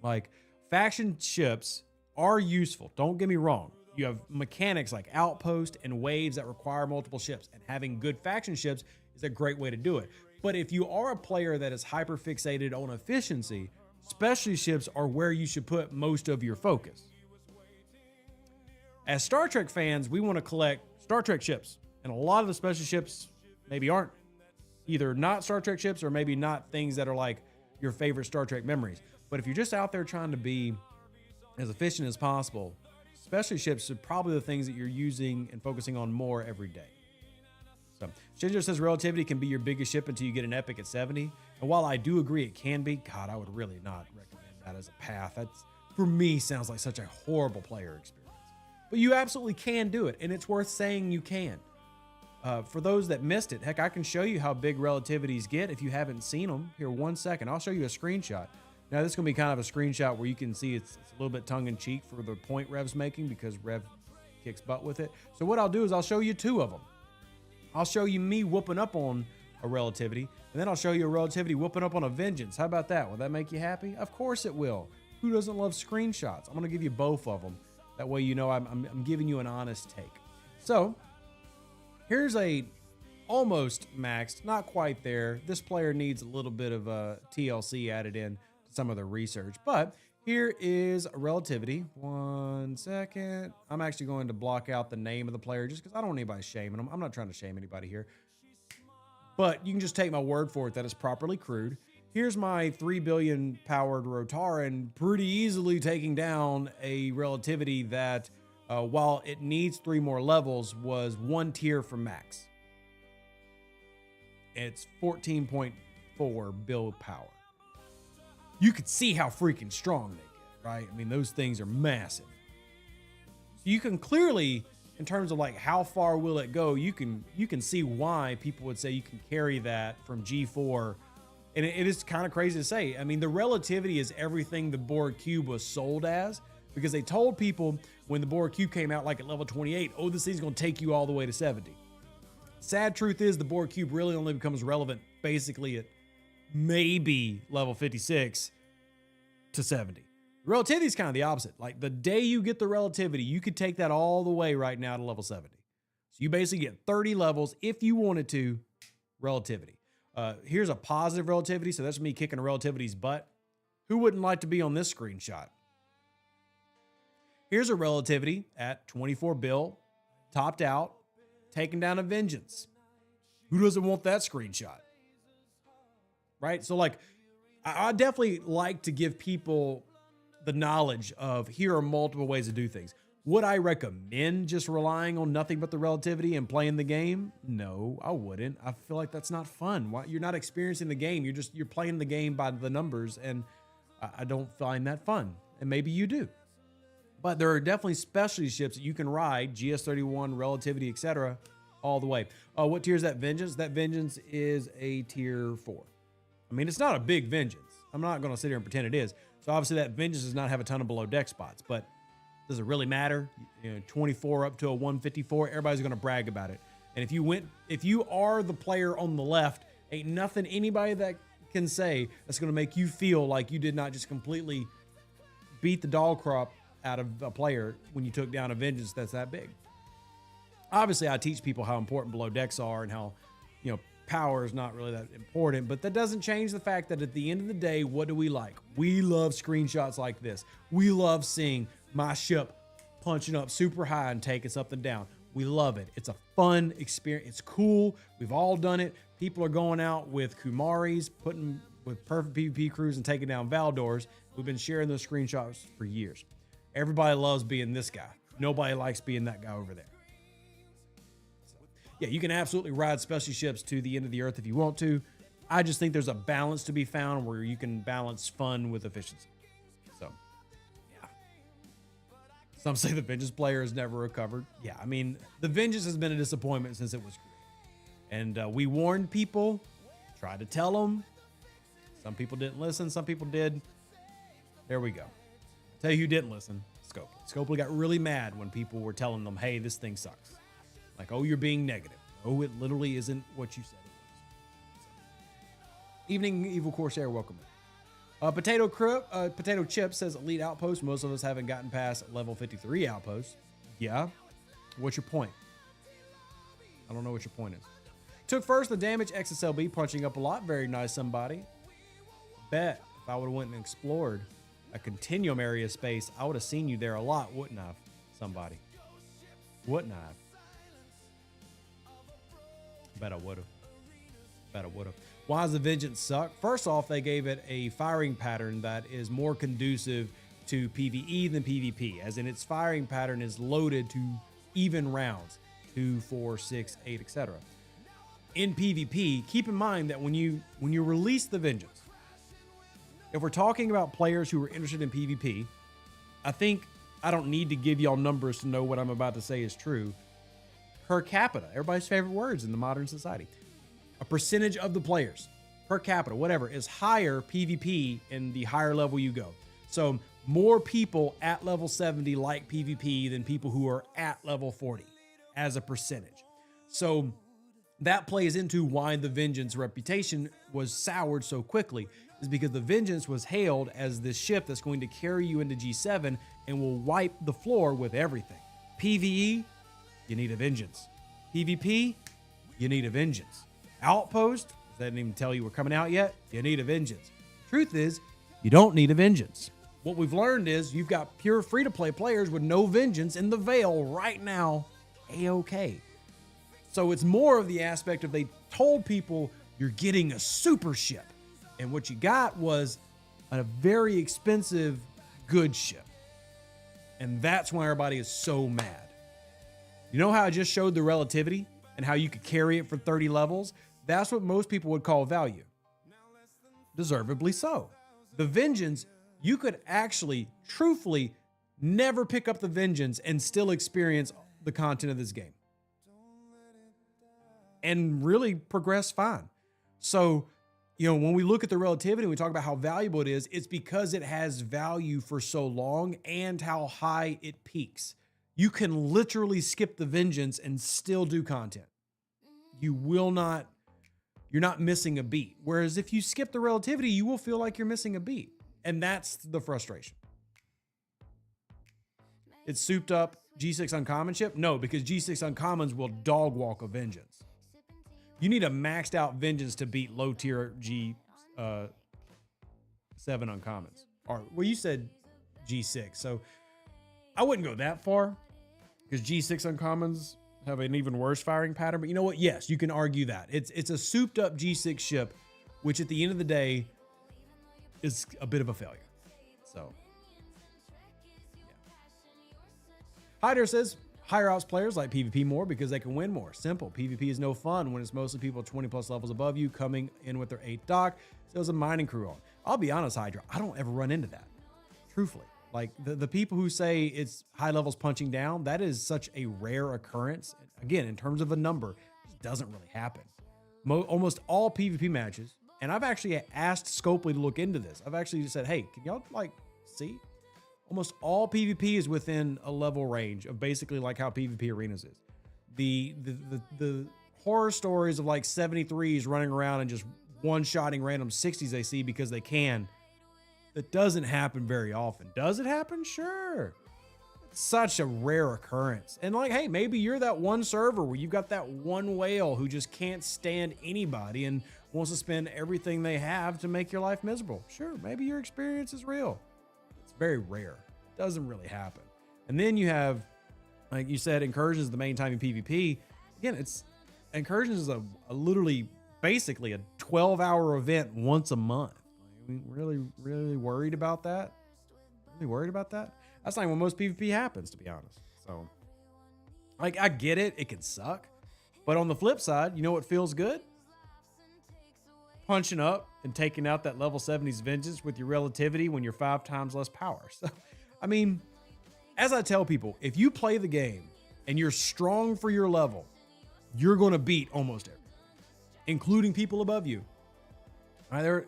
Like, faction ships are useful. Don't get me wrong. You have mechanics like outpost and waves that require multiple ships, and having good faction ships is a great way to do it. But if you are a player that is hyper fixated on efficiency, specialty ships are where you should put most of your focus. As Star Trek fans, we want to collect Star Trek ships, and a lot of the specialty ships maybe aren't either not Star Trek ships or maybe not things that are like your favorite Star Trek memories. But if you're just out there trying to be as efficient as possible, specialty ships are probably the things that you're using and focusing on more every day. So Shinjo says relativity can be your biggest ship until you get an epic at 70. And while I do agree it can be, God, I would really not recommend that as a path. That's, for me, sounds like such a horrible player experience. But you absolutely can do it, and it's worth saying you can. For those that missed it, heck, I can show you how big relativities get if you haven't seen them. Here, 1 second. I'll show you a screenshot. Now, this is going to be kind of a screenshot where you can see it's a little bit tongue-in-cheek for the point Rev's making because Rev kicks butt with it. So what I'll do is I'll show you 2 of them. I'll show you me whooping up on a relativity, and then I'll show you a relativity whooping up on a vengeance. How about that? Will that make you happy? Of course it will. Who doesn't love screenshots? I'm going to give you both of them. That way you know I'm giving you an honest take. So here's a almost maxed, not quite there. This player needs a little bit of TLC added in to some of the research, but here is a relativity. 1 second. I'm actually going to block out the name of the player just because I don't want anybody shaming them. I'm not trying to shame anybody here, but you can just take my word for it that it's properly crewed. Here's my 3 billion powered Rotaran pretty easily taking down a relativity that, while it needs 3 more levels, was 1 tier from max. It's 14.4 build power. You could see how freaking strong they get, right? I mean, those things are massive. So you can clearly, in terms of like how far will it go, you can see why people would say you can carry that from G4. And it is kind of crazy to say. I mean, the relativity is everything the Borg Cube was sold as, because they told people when the Borg Cube came out, like at level 28, oh, this thing's going to take you all the way to 70. Sad truth is the Borg Cube really only becomes relevant basically at maybe level 56 to 70. Relativity is kind of the opposite. Like the day you get the relativity, you could take that all the way right now to level 70. So you basically get 30 levels if you wanted to relativity. Here's a positive relativity, so that's me kicking a relativity's butt. Who wouldn't like to be on this screenshot? Here's a relativity at 24 bill, topped out, taking down a vengeance. Who doesn't want that screenshot? Right? So like, I definitely like to give people the knowledge of here are multiple ways to do things. Would I recommend just relying on nothing but the relativity and playing the game? No, I wouldn't. I feel like that's not fun. Why? You're not experiencing the game. You're playing the game by the numbers, and I don't find that fun. And maybe you do. But there are definitely specialty ships that you can ride, GS31, relativity, etc., all the way. What tier is that vengeance? That vengeance is a tier 4. I mean, it's not a big vengeance. I'm not going to sit here and pretend it is. So obviously that vengeance does not have a ton of below deck spots, but does it really matter? 24 up to a 154, everybody's going to brag about it. And if you are the player on the left, ain't nothing anybody that can say that's going to make you feel like you did not just completely beat the dog crop out of a player when you took down a vengeance that's that big. Obviously, I teach people how important below decks are and how, power is not really that important, but that doesn't change the fact that at the end of the day, what do we like? We love screenshots like this. We love seeing my ship punching up super high and taking something down. We love it. It's a fun experience. It's cool. We've all done it. People are going out with Kumaris, putting with perfect PvP crews and taking down Valdors. We've been sharing those screenshots for years. Everybody loves being this guy. Nobody likes being that guy over there. So, yeah, you can absolutely ride specialty ships to the end of the earth if you want to. I just think there's a balance to be found where you can balance fun with efficiency. So, yeah. Some say the Vengeance player has never recovered. Yeah, I mean, the Vengeance has been a disappointment since it was created. And we warned people, tried to tell them. Some people didn't listen. Some people did. There we go. Tell you who didn't listen. Scopely. Scopely got really mad when people were telling them, hey, this thing sucks. Like, oh, you're being negative. Oh, it literally isn't what you said it was. So. Evening, Evil Corsair, welcome. Potato Chip says Elite Outpost. Most of us haven't gotten past level 53 Outpost. Yeah. What's your point? I don't know what your point is. Took first the damage XSLB, punching up a lot. Very nice, somebody. Bet if I would have went and explored a continuum area space, I would have seen you there a lot, wouldn't I? Somebody. Wouldn't I? Bet I would have. Bet I would have. Why does the Vengeance suck? First off, they gave it a firing pattern that is more conducive to PvE than PvP, as in its firing pattern is loaded to even rounds, 2, 4, 6, 8, etc. In PvP, keep in mind that when you release the Vengeance, if we're talking about players who are interested in PvP, I think I don't need to give y'all numbers to know what I'm about to say is true. Per capita, everybody's favorite words in the modern society. A percentage of the players, per capita, whatever, is higher PvP in the higher level you go. So more people at level 70 like PvP than people who are at level 40 as a percentage. So that plays into why the Vengeance reputation was soured so quickly, is because the Vengeance was hailed as this ship that's going to carry you into G7 and will wipe the floor with everything. PvE, you need a Vengeance. PvP, you need a Vengeance. Outpost, that didn't even tell you we're coming out yet, you need a Vengeance. Truth is, you don't need a Vengeance. What we've learned is you've got pure free-to-play players with no Vengeance in the Veil right now, A-OK. So it's more of the aspect of they told people you're getting a super ship. And what you got was a very expensive, good ship. And that's why everybody is so mad. You know how I just showed the relativity and how you could carry it for 30 levels? That's what most people would call value. Deservedly so. The Vengeance, you could actually, truthfully, never pick up the Vengeance and still experience the content of this game. And really progress fine. So, you know, when we look at the relativity, we talk about how valuable it is, it's because it has value for so long and how high it peaks. You can literally skip the Vengeance and still do content. You will not, you're not missing a beat. Whereas if you skip the relativity, you will feel like you're missing a beat. And that's the frustration. It's souped up G6 uncommon ship? No, because G6 uncommons will dog walk a Vengeance. You need a maxed out Vengeance to beat low tier G7 uncommons. Or, well, you said G6, so I wouldn't go that far because G6 uncommons have an even worse firing pattern. But you know what? Yes, you can argue that. It's a souped up G6 ship, which at the end of the day is a bit of a failure. So, yeah. Hyder says, higher outs players like PvP more because they can win more. Simple. PvP is no fun when it's mostly people 20 plus levels above you coming in with their 8 dock. So there's a mining crew on. I'll be honest, Hydra, I don't ever run into that. Truthfully. Like the people who say it's high levels punching down, that is such a rare occurrence. Again, in terms of a number, it doesn't really happen. Almost all PvP matches, and I've actually asked Scopely to look into this. I've actually said, hey, can y'all like see? Almost all PvP is within a level range of basically like how PvP Arenas is. The horror stories of like 73s running around and just one-shotting random 60s they see because they can, that doesn't happen very often. Does it happen? Sure. It's such a rare occurrence. And like, hey, maybe you're that one server where you've got that one whale who just can't stand anybody and wants to spend everything they have to make your life miserable. Sure, maybe your experience is real. It's very rare. It doesn't really happen. And then you have, like you said, Incursions is the main time in PvP. Again, Incursions is a literally, basically a 12-hour event once a month. I mean, really worried about that? Really worried about that? That's not when most PvP happens, to be honest. So, like, I get it. It can suck. But on the flip side, you know what feels good? Punching up and taking out that level 70s vengeance with your relativity when you're 5 times less power. So, I mean, as I tell people, if you play the game and you're strong for your level, you're going to beat almost everyone, including people above you. All right,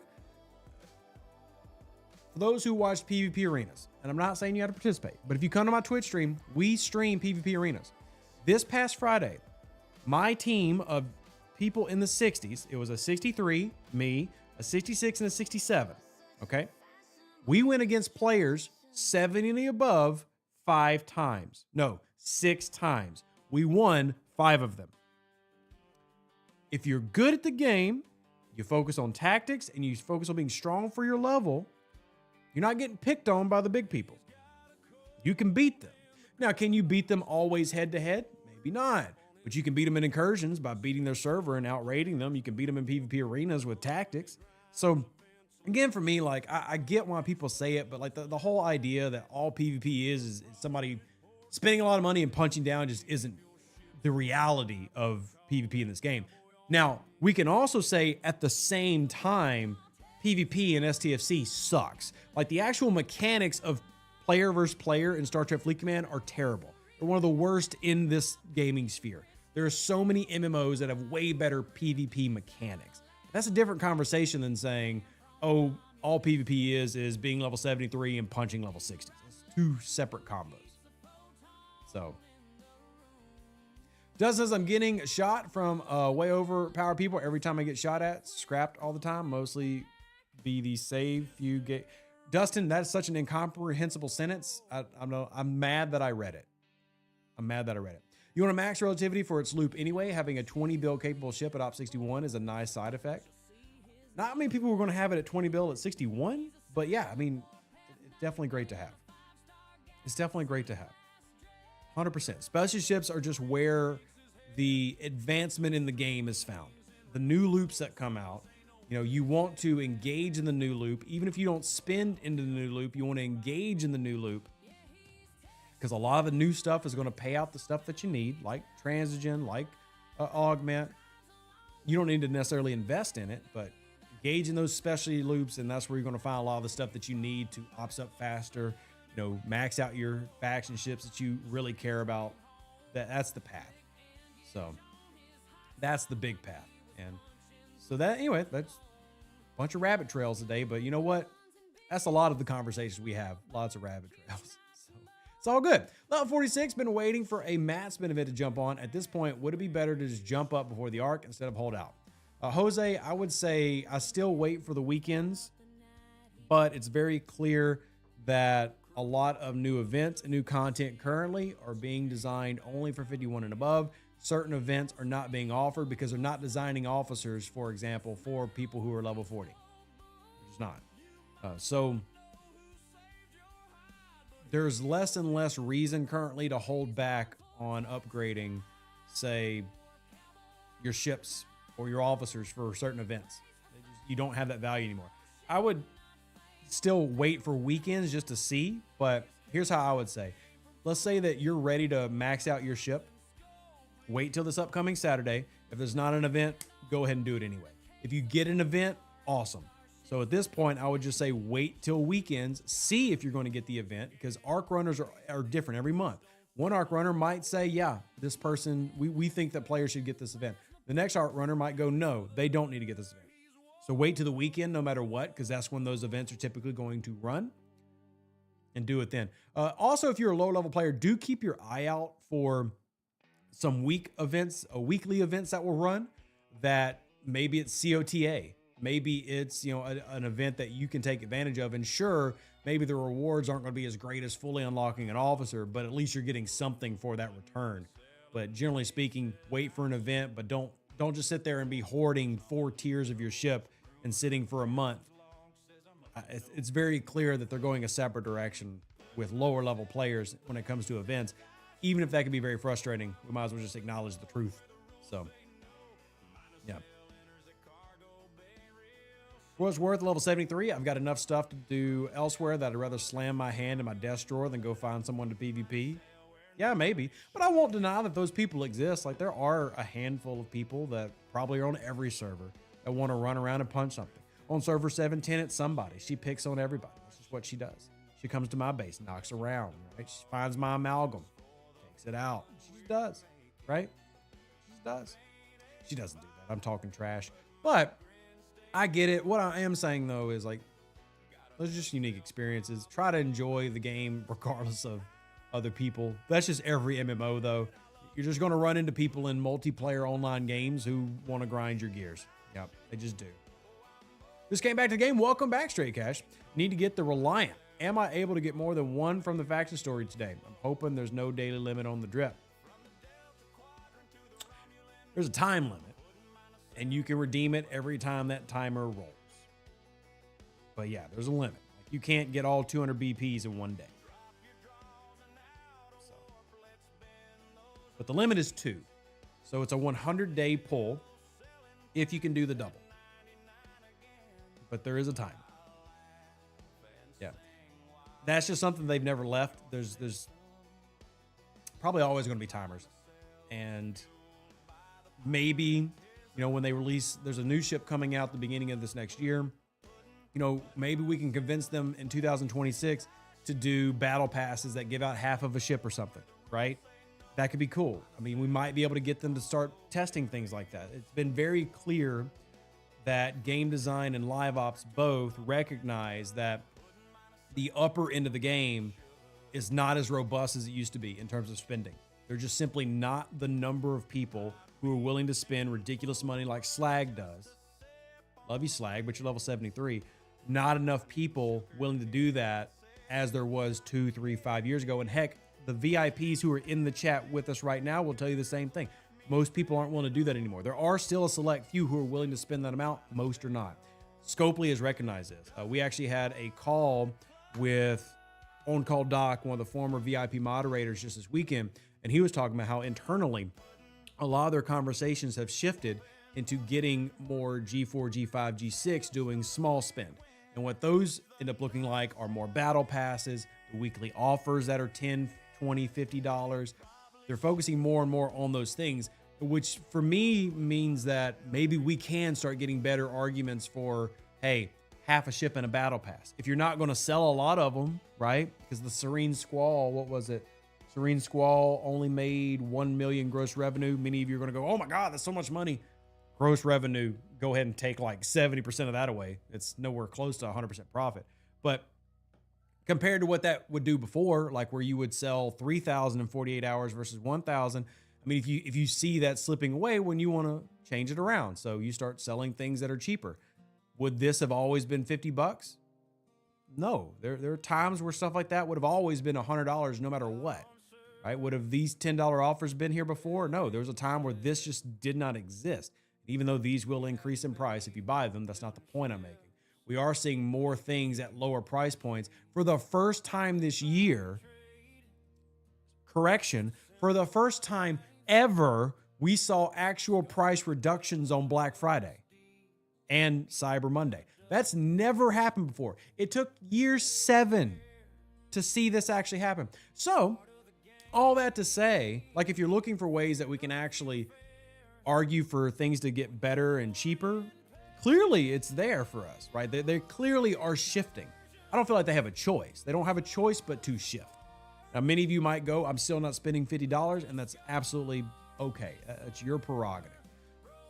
for those who watch PvP arenas, and I'm not saying you have to participate, but if you come to my Twitch stream, we stream PvP arenas. This past Friday, my team of people in the 60s, it was a 63, me, a 66, and a 67. Okay. We went against players 70 and above 5 times. No, 6 times. We won 5 of them. If you're good at the game, you focus on tactics and you focus on being strong for your level, you're not getting picked on by the big people. You can beat them. Now, can you beat them always head to head? Maybe not. But you can beat them in incursions by beating their server and outrating them. You can beat them in PvP arenas with tactics. So, again, for me, like, I get why people say it, but like the whole idea that all PvP is somebody spending a lot of money and punching down just isn't the reality of PvP in this game. Now, we can also say at the same time, PvP and STFC sucks. Like, the actual mechanics of player versus player in Star Trek Fleet Command are terrible. They're one of the worst in this gaming sphere. There are so many MMOs that have way better PvP mechanics. That's a different conversation than saying, oh, all PvP is being level 73 and punching level 60. It's 2 separate combos. So, Does says I'm getting shot from way overpowered people every time I get shot at. Scrapped all the time. Mostly be the save few get. Dustin, that's such an incomprehensible sentence. I'm mad that I read it. You want a max relativity for its loop anyway. Having a 20 build capable ship at Op 61 is a nice side effect. Not many people are going to have it at 20 build at 61, but yeah, I mean, it's definitely great to have. 100%. Special ships are just where the advancement in the game is found. The new loops that come out, you want to engage in the new loop. Even if you don't spend into the new loop, you want to engage in the new loop, because a lot of the new stuff is going to pay out the stuff that you need, like Transigen, like Augment. You don't need to necessarily invest in it, but engage in those specialty loops, and that's where you're going to find a lot of the stuff that you need to ops up faster, max out your faction ships that you really care about. That's the path. So that's the big path. And so that's a bunch of rabbit trails today, but you know what? That's a lot of the conversations we have. Lots of rabbit trails. It's all good. Level 46, been waiting for a mat spin event to jump on. At this point, would it be better to just jump up before the arc instead of hold out? Jose, I would say I still wait for the weekends, but it's very clear that a lot of new events and new content currently are being designed only for 51 and above. Certain events are not being offered because they're not designing officers, for example, for people who are level 40. There's not. So there's less and less reason currently to hold back on upgrading, say, your ships or your officers for certain events. You don't have that value anymore. I would still wait for weekends just to see, but here's how I would say. Let's say that you're ready to max out your ship. Wait till this upcoming Saturday. If there's not an event, go ahead and do it anyway. If you get an event, awesome. So at this point, I would just say wait till weekends, see if you're going to get the event, because arc runners are different every month. One arc runner might say, yeah, this person, we think that players should get this event. The next arc runner might go, no, they don't need to get this event. So wait till the weekend no matter what, because that's when those events are typically going to run, and do it then. Also, if you're a lower level player, do keep your eye out for some weekly events that will run, that maybe it's COTA. Maybe it's, an event that you can take advantage of. And sure, maybe the rewards aren't going to be as great as fully unlocking an officer, but at least you're getting something for that return. But generally speaking, wait for an event, but don't just sit there and be hoarding 4 tiers of your ship and sitting for a month. It's very clear that they're going a separate direction with lower level players when it comes to events. Even if that can be very frustrating, we might as well just acknowledge the truth. So, yeah. For what it's worth, level 73, I've got enough stuff to do elsewhere that I'd rather slam my hand in my desk drawer than go find someone to PvP. Yeah, maybe. But I won't deny that those people exist. Like, there are a handful of people that probably are on every server that want to run around and punch something. On server 710, it's somebody. She picks on everybody. This is what she does. She comes to my base, knocks around, right? She finds my amalgam, takes it out. She just does, right? She just does. She doesn't do that. I'm talking trash. But I get it. What I am saying, though, is like, those are just unique experiences. Try to enjoy the game regardless of other people. That's just every MMO, though. You're just going to run into people in multiplayer online games who want to grind your gears. Yep, they just do. Just came back to the game. Welcome back, Straight Cash. Need to get the Reliant. Am I able to get more than one from the faction story today? I'm hoping there's no daily limit on the drip. There's a time limit, and you can redeem it every time that timer rolls. But yeah, there's a limit. Like, you can't get all 200 BPs in one day. So, but the limit is 2. So it's a 100-day pull if you can do the double. But there is a timer. Yeah. That's just something they've never left. There's probably always going to be timers. And maybe, you know, when they release, there's a new ship coming out at the beginning of this next year. You know, maybe we can convince them in 2026 to do battle passes that give out half of a ship or something, right? That could be cool. I mean, we might be able to get them to start testing things like that. It's been very clear that game design and live ops both recognize that the upper end of the game is not as robust as it used to be in terms of spending. There's just simply not the number of people who are willing to spend ridiculous money like Slag does. Love you, Slag, but you're level 73. Not enough people willing to do that as there was 2, 3, 5 years ago. And heck, the VIPs who are in the chat with us right now will tell you the same thing. Most people aren't willing to do that anymore. There are still a select few who are willing to spend that amount. Most are not. Scopely has recognized this. We actually had a call with On Call Doc, one of the former VIP moderators, just this weekend, and he was talking about how internally a lot of their conversations have shifted into getting more G4, G5, G6 doing small spend. And what those end up looking like are more battle passes, the weekly offers that are $10, $20, $50. They're focusing more and more on those things, which for me means that maybe we can start getting better arguments for, hey, half a ship and a battle pass. If you're not going to sell a lot of them, right? Because the Serene Squall, what was it? Serene Squall only made 1 million gross revenue. Many of you are going to go, oh my God, that's so much money. Gross revenue, go ahead and take like 70% of that away. It's nowhere close to 100% profit. But compared to what that would do before, like where you would sell 3,000 in 48 hours versus 1,000, I mean, if you see that slipping away, when you want to change it around, so you start selling things that are cheaper. Would this have always been $50? No, there are times where stuff like that would have always been $100 no matter what, right? Would have these $10 offers been here before? No, there was a time where this just did not exist. Even though these will increase in price if you buy them, that's not the point I'm making. We are seeing more things at lower price points. For the first time this year, for the first time ever, we saw actual price reductions on Black Friday and Cyber Monday. That's never happened before. It took year 7 to see this actually happen. So, all that to say, like if you're looking for ways that we can actually argue for things to get better and cheaper, clearly it's there for us, right? They clearly are shifting. I don't feel like they have a choice. They don't have a choice but to shift. Now, many of you might go, I'm still not spending $50, and that's absolutely okay. It's your prerogative.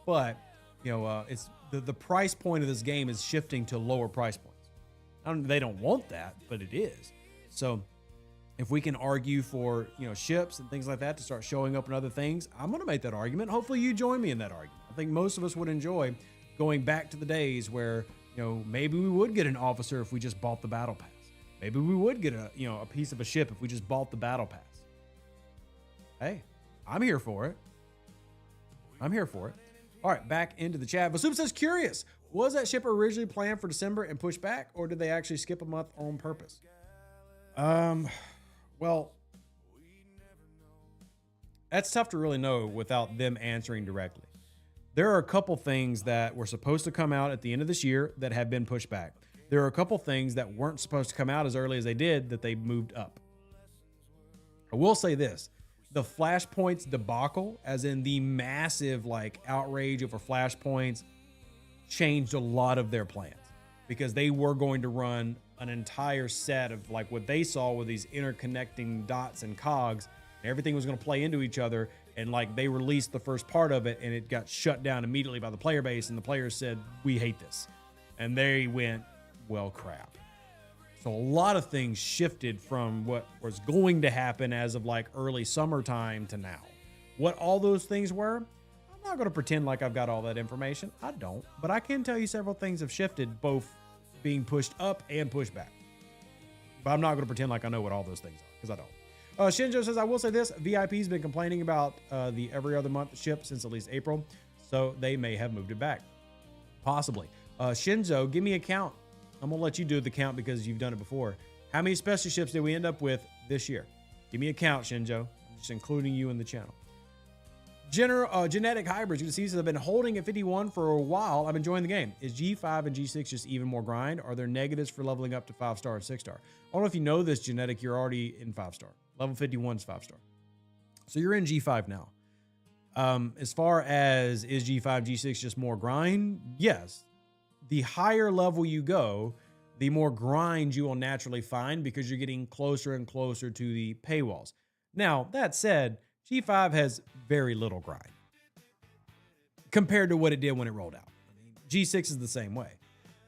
But, you know, it's the price point of this game is shifting to lower price points. They don't want that, but it is. So if we can argue for, you know, ships and things like that to start showing up in other things, I'm going to make that argument. Hopefully you join me in that argument. I think most of us would enjoy going back to the days where, you know, maybe we would get an officer if we just bought the battle pass. Maybe we would get a piece of a ship if we just bought the battle pass. Hey, I'm here for it. I'm here for it. All right, back into the chat. Vasup says, curious, was that ship originally planned for December and pushed back, or did they actually skip a month on purpose? Well, that's tough to really know without them answering directly. There are a couple things that were supposed to come out at the end of this year that have been pushed back. There are a couple things that weren't supposed to come out as early as they did that they moved up. I will say this. the Flashpoints debacle, as in the massive like outrage over Flashpoints, changed a lot of their plans, because they were going to run an entire set of like what they saw with these interconnecting dots and cogs, and everything was going to play into each other. And like they released the first part of it and it got shut down immediately by the player base, and the players said, we hate this. And they went, well, crap. So a lot of things shifted from what was going to happen as of like early summertime to now. What all those things were, I'm not going to pretend like I've got all that information. I don't, but I can tell you several things have shifted, both being pushed up and pushed back. But I'm not going to pretend like I know what all those things are, because I don't. Shinjo says, I will say this, VIP's been complaining about the every other month ship since at least April, so they may have moved it back. Possibly. Shinzo, give me a count. I'm going to let you do the count because you've done it before. How many special ships did we end up with this year? Give me a count, Shinjo. I'm just including you in the channel. Genetic hybrids. You can see says, I've been holding at 51 for a while. I'm enjoying the game. Is G5 and G6 just even more grind? Are there negatives for leveling up to 5-star and 6-star? I don't know if you know this, Genetic. You're already in 5-star. Level 51 is 5-star. So you're in G5 now. As far as is G5, G6 just more grind? Yes. The higher level you go, the more grind you will naturally find, because you're getting closer and closer to the paywalls. Now, that said, G5 has very little grind compared to what it did when it rolled out. I mean, G6 is the same way.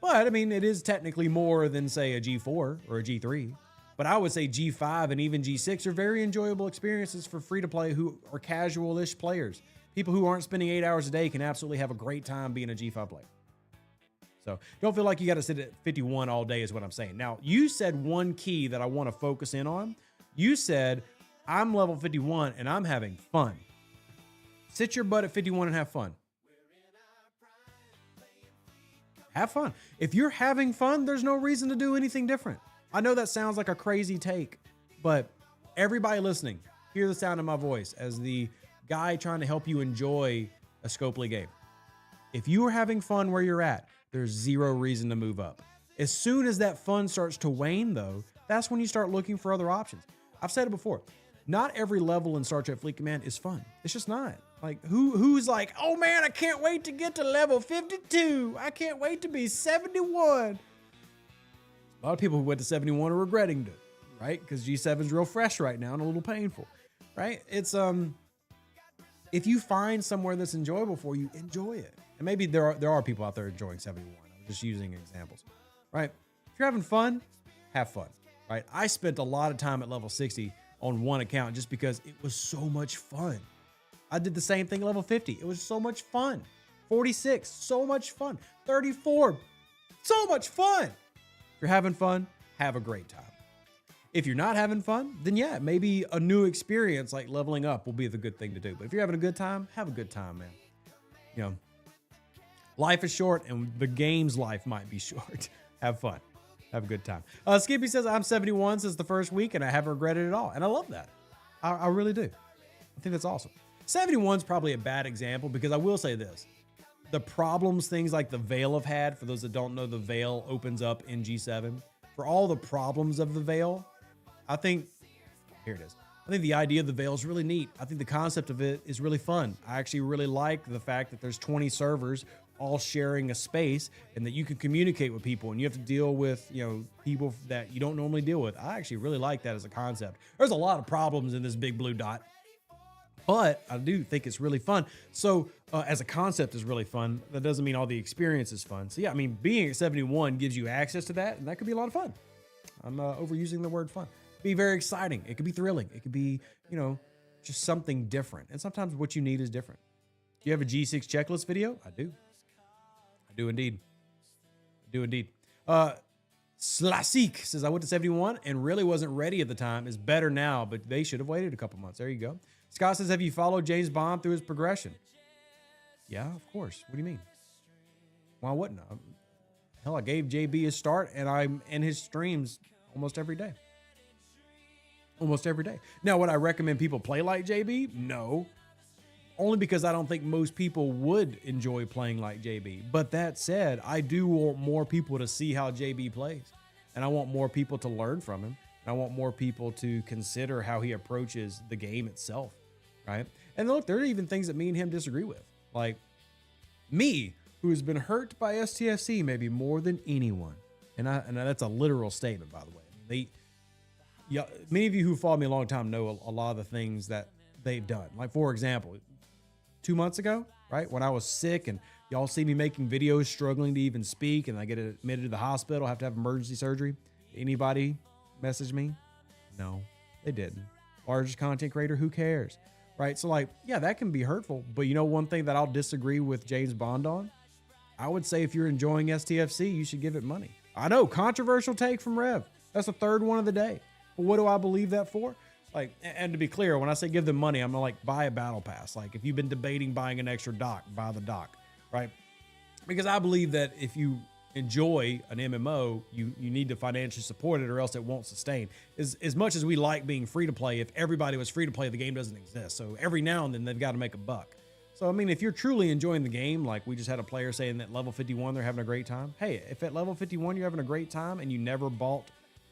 But, I mean, it is technically more than, say, a G4 or a G3. But I would say G5 and even G6 are very enjoyable experiences for free-to-play who are casual-ish players. People who aren't spending 8 hours a day can absolutely have a great time being a G5 player. So don't feel like you got to sit at 51 all day is what I'm saying. Now, you said one key that I want to focus in on. You said, I'm level 51 and I'm having fun. Sit your butt at 51 and have fun. Have fun. If you're having fun, there's no reason to do anything different. I know that sounds like a crazy take, but everybody listening, hear the sound of my voice as the guy trying to help you enjoy a Scopely game. If you are having fun where you're at, there's zero reason to move up. As soon as that fun starts to wane, though, that's when you start looking for other options. I've said it before. Not every level in Star Trek Fleet Command is fun. It's just not. Like, who's like, oh man, I can't wait to get to level 52. I can't wait to be 71. A lot of people who went to 71 are regretting it, right? Because G7 is real fresh right now and a little painful, right? It's, if you find somewhere that's enjoyable for you, enjoy it. And maybe there are people out there enjoying 71. I'm just using examples, right? If you're having fun, have fun, right? I spent a lot of time at level 60 on one account just because it was so much fun. I did the same thing at level 50. It was so much fun. 46, so much fun. 34, so much fun. If you're having fun, have a great time. If you're not having fun, then yeah, maybe a new experience like leveling up will be the good thing to do. But if you're having a good time, have a good time, man. You know, life is short and the game's life might be short. Have fun. Have a good time. Skippy says, I'm 71 since the first week and I haven't regretted it at all. And I love that. I really do. I think that's awesome. 71 is probably a bad example because I will say this. The problems things like the Veil have had, for those that don't know, the Veil opens up in G7. For all the problems of the Veil, I think, here it is. I think the idea of the Veil is really neat. I think the concept of it is really fun. I actually really like the fact that there's 20 servers all sharing a space and that you can communicate with people and you have to deal with, you know, people that you don't normally deal with. I actually really like that as a concept. There's a lot of problems in this big blue dot, but I do think it's really fun. So as a concept is really fun. That doesn't mean all the experience is fun. So yeah, I mean, being at 71 gives you access to that and that could be a lot of fun. I'm overusing the word fun. It'd be very exciting. It could be thrilling. It could be, you know, just something different. And sometimes what you need is different. Do you have a G6 checklist video? I do. I do indeed. I do indeed. Slasik says, I went to 71 and really wasn't ready at the time. It's better now, but they should have waited a couple months. There you go. Scott says, have you followed James Bond through his progression? Yeah, of course. What do you mean? Why wouldn't I? Hell, I gave JB his start and I'm in his streams almost every day. Almost every day. Now, would I recommend people play like JB? No. Only because I don't think most people would enjoy playing like JB. But that said, I do want more people to see how JB plays. And I want more people to learn from him. I want more people to consider how he approaches the game itself, right? And look, there are even things that me and him disagree with. Like me, who has been hurt by STFC maybe more than anyone. And that's a literal statement, by the way. Many of you who follow me a long time know a lot of the things that they've done. Like, for example, 2 months ago, right, when I was sick and y'all see me making videos struggling to even speak and I get admitted to the hospital, have to have emergency surgery. Anybody message me? No, they didn't. Largest content creator, who cares? Right? So like, yeah, that can be hurtful. But you know, one thing that I'll disagree with James Bond on, I would say if you're enjoying STFC, you should give it money. I know, controversial take from Rev. That's the third one of the day. But what do I believe that for? Like, and to be clear, when I say give them money, I'm gonna like buy a battle pass. Like if you've been debating buying an extra dock, buy the dock, right? Because I believe that if you enjoy an MMO, you need to financially support it or else it won't sustain. As much as we like being free to play, if everybody was free to play, the game doesn't exist. So every now and then they've got to make a buck. So, I mean, if you're truly enjoying the game, like we just had a player saying that level 51, they're having a great time. Hey, if at level 51, you're having a great time and you never bought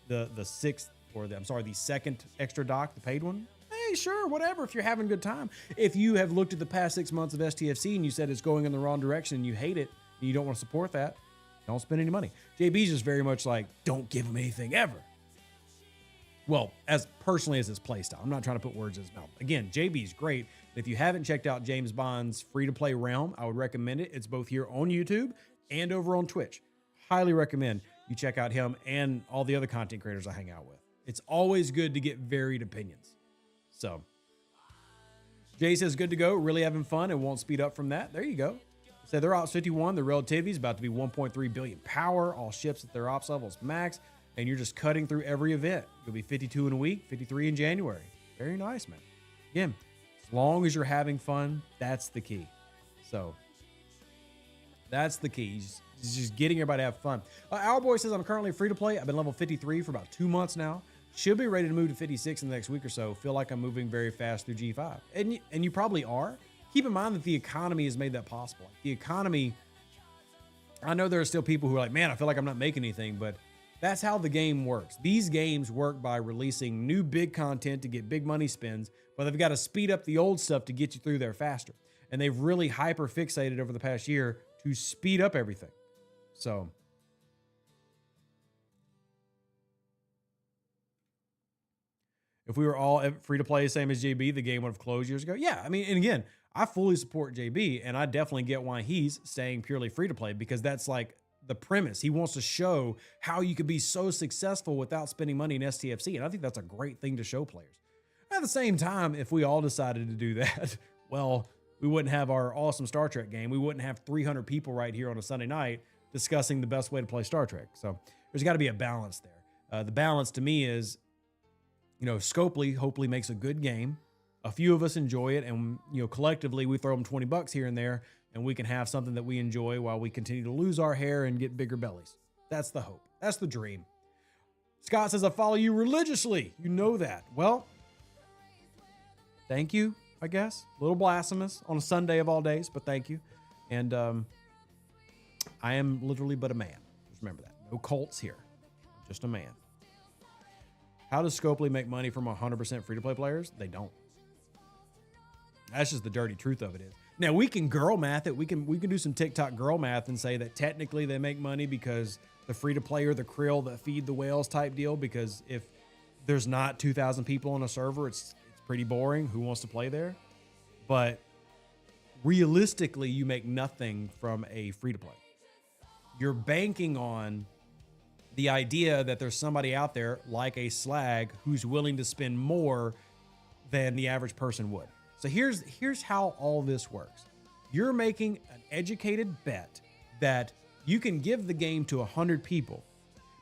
the second extra dock, the paid one, hey, sure, whatever, if you're having a good time. If you have looked at the past 6 months of STFC and you said it's going in the wrong direction and you hate it and you don't want to support that, don't spend any money. JB's just very much like, don't give him anything ever. Well, as personally as his playstyle. I'm not trying to put words in his mouth. Again, JB's great. If you haven't checked out James Bond's free-to-play realm, I would recommend it. It's both here on YouTube and over on Twitch. Highly recommend you check out him and all the other content creators I hang out with. It's always good to get varied opinions. So, Jay says, good to go. Really having fun and won't speed up from that. There you go. So their ops 51, the relativity is about to be 1.3 billion power. All ships at their ops level is max. And you're just cutting through every event. You'll be 52 in a week, 53 in January. Very nice, man. Again, as long as you're having fun, that's the key. So that's the key. Just getting everybody to have fun. Our boy says, I'm currently free to play. I've been level 53 for about 2 months now. Should be ready to move to 56 in the next week or so. Feel like I'm moving very fast through G5. And you probably are. Keep in mind that the economy has made that possible. The economy, I know there are still people who are like, man, I feel like I'm not making anything, but that's how the game works. These games work by releasing new big content to get big money spends, but they've got to speed up the old stuff to get you through there faster. And they've really hyper fixated over the past year to speed up everything. So if we were all free to play, same as JB, the game would have closed years ago. Yeah, I mean, and again, I fully support JB, and I definitely get why he's staying purely free to play, because that's like the premise. He wants to show how you could be so successful without spending money in STFC, and I think that's a great thing to show players. At the same time, if we all decided to do that, well, we wouldn't have our awesome Star Trek game. We wouldn't have 300 people right here on a Sunday night discussing the best way to play Star Trek. So there's got to be a balance there. The balance to me is, you know, Scopely hopefully makes a good game. A few of us enjoy it, and you know, collectively we throw them $20 here and there, and we can have something that we enjoy while we continue to lose our hair and get bigger bellies. That's the hope. That's the dream. Scott says, I follow you religiously. You know that. Well, thank you, I guess. A little blasphemous on a Sunday of all days, but thank you. And I am literally but a man. Just remember that. No cults here. I'm just a man. How does Scopely make money from 100% free-to-play players? They don't. That's just the dirty truth of it is. Now, we can girl math it. We can do some TikTok girl math and say that technically they make money because the free-to-play or the krill that feed the whales type deal, because if there's not 2,000 people on a server, it's pretty boring. Who wants to play there? But realistically, you make nothing from a free-to-play. You're banking on the idea that there's somebody out there like a Slag who's willing to spend more than the average person would. So here's how all this works. You're making an educated bet that you can give the game to 100 people,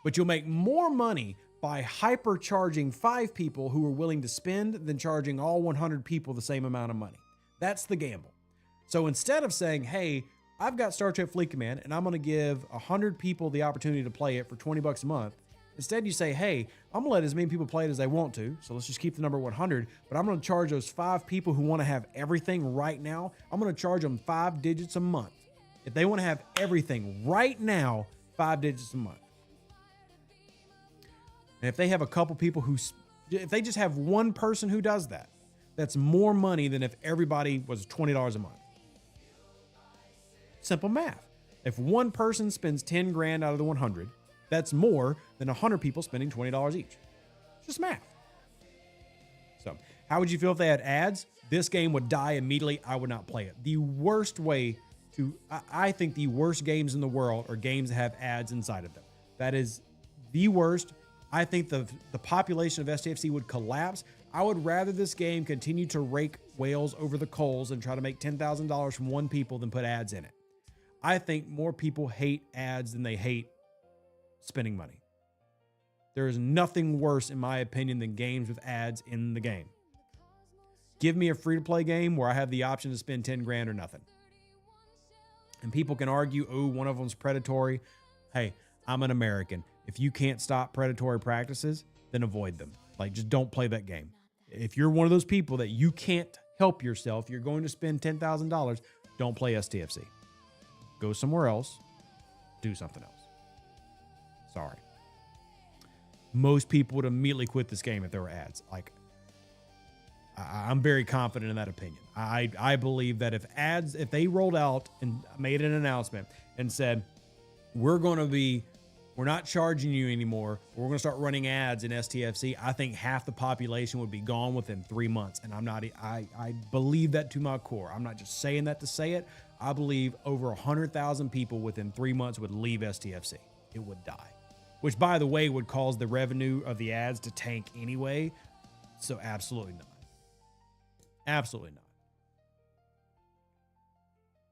but you'll make more money by hypercharging 5 people who are willing to spend than charging all 100 people the same amount of money. That's the gamble. So instead of saying, hey, I've got Star Trek Fleet Command and I'm going to give 100 people the opportunity to play it for $20 a month, instead you say, hey, I'm going to let as many people play it as they want to, so let's just keep the number 100, but I'm going to charge those 5 people who want to have everything right now, I'm going to charge them 5 digits a month. If they want to have everything right now, 5 digits a month. And if they have a couple people if they just have one person who does that, that's more money than if everybody was $20 a month. Simple math. If one person spends 10 grand out of the 100, that's more than 100 people spending $20 each. It's just math. So, how would you feel if they had ads? This game would die immediately. I would not play it. The worst way I think the worst games in the world are games that have ads inside of them. That is the worst. I think the population of STFC would collapse. I would rather this game continue to rake whales over the coals and try to make $10,000 from one people than put ads in it. I think more people hate ads than they hate spending money. There is nothing worse, in my opinion, than games with ads in the game. Give me a free-to-play game where I have the option to spend 10 grand or nothing. And people can argue, oh, one of them's predatory. Hey, I'm an American. If you can't stop predatory practices, then avoid them. Like, just don't play that game. If you're one of those people that you can't help yourself, you're going to spend $10,000, don't play STFC. Go somewhere else. Do something else. Sorry. Most people would immediately quit this game if there were ads. Like, I'm very confident in that opinion. I believe that if they rolled out and made an announcement and said, we're not charging you anymore, we're going to start running ads in STFC, I think half the population would be gone within 3 months. And I believe that to my core. I'm not just saying that to say it. I believe over 100,000 people within 3 months would leave STFC. It would die, which, by the way, would cause the revenue of the ads to tank anyway. So absolutely not. Absolutely not.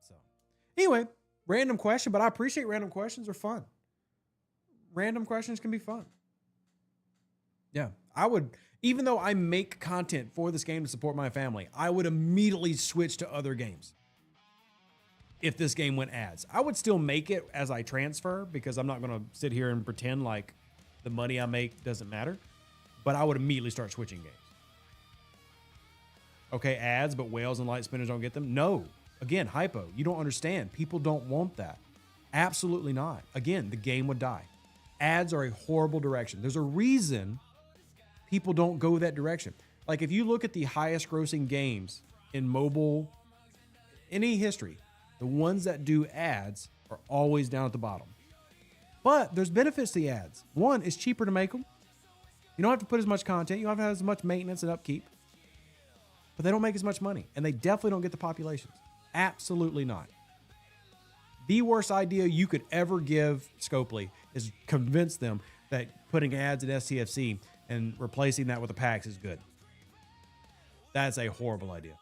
So anyway, random question, but I appreciate random questions. Are fun. Random questions can be fun. Yeah, I would, even though I make content for this game to support my family, I would immediately switch to other games. If this game went ads, I would still make it as I transfer because I'm not going to sit here and pretend like the money I make doesn't matter, but I would immediately start switching games. Okay, ads, but whales and light spinners don't get them? No. Again, hypo. You don't understand. People don't want that. Absolutely not. Again, the game would die. Ads are a horrible direction. There's a reason people don't go that direction. Like, if you look at the highest grossing games in mobile, any history, the ones that do ads are always down at the bottom. But there's benefits to the ads. One, it's cheaper to make them. You don't have to put as much content. You don't have to have as much maintenance and upkeep. But they don't make as much money. And they definitely don't get the populations. Absolutely not. The worst idea you could ever give Scopely is convince them that putting ads in STFC and replacing that with a PAX is good. That's a horrible idea.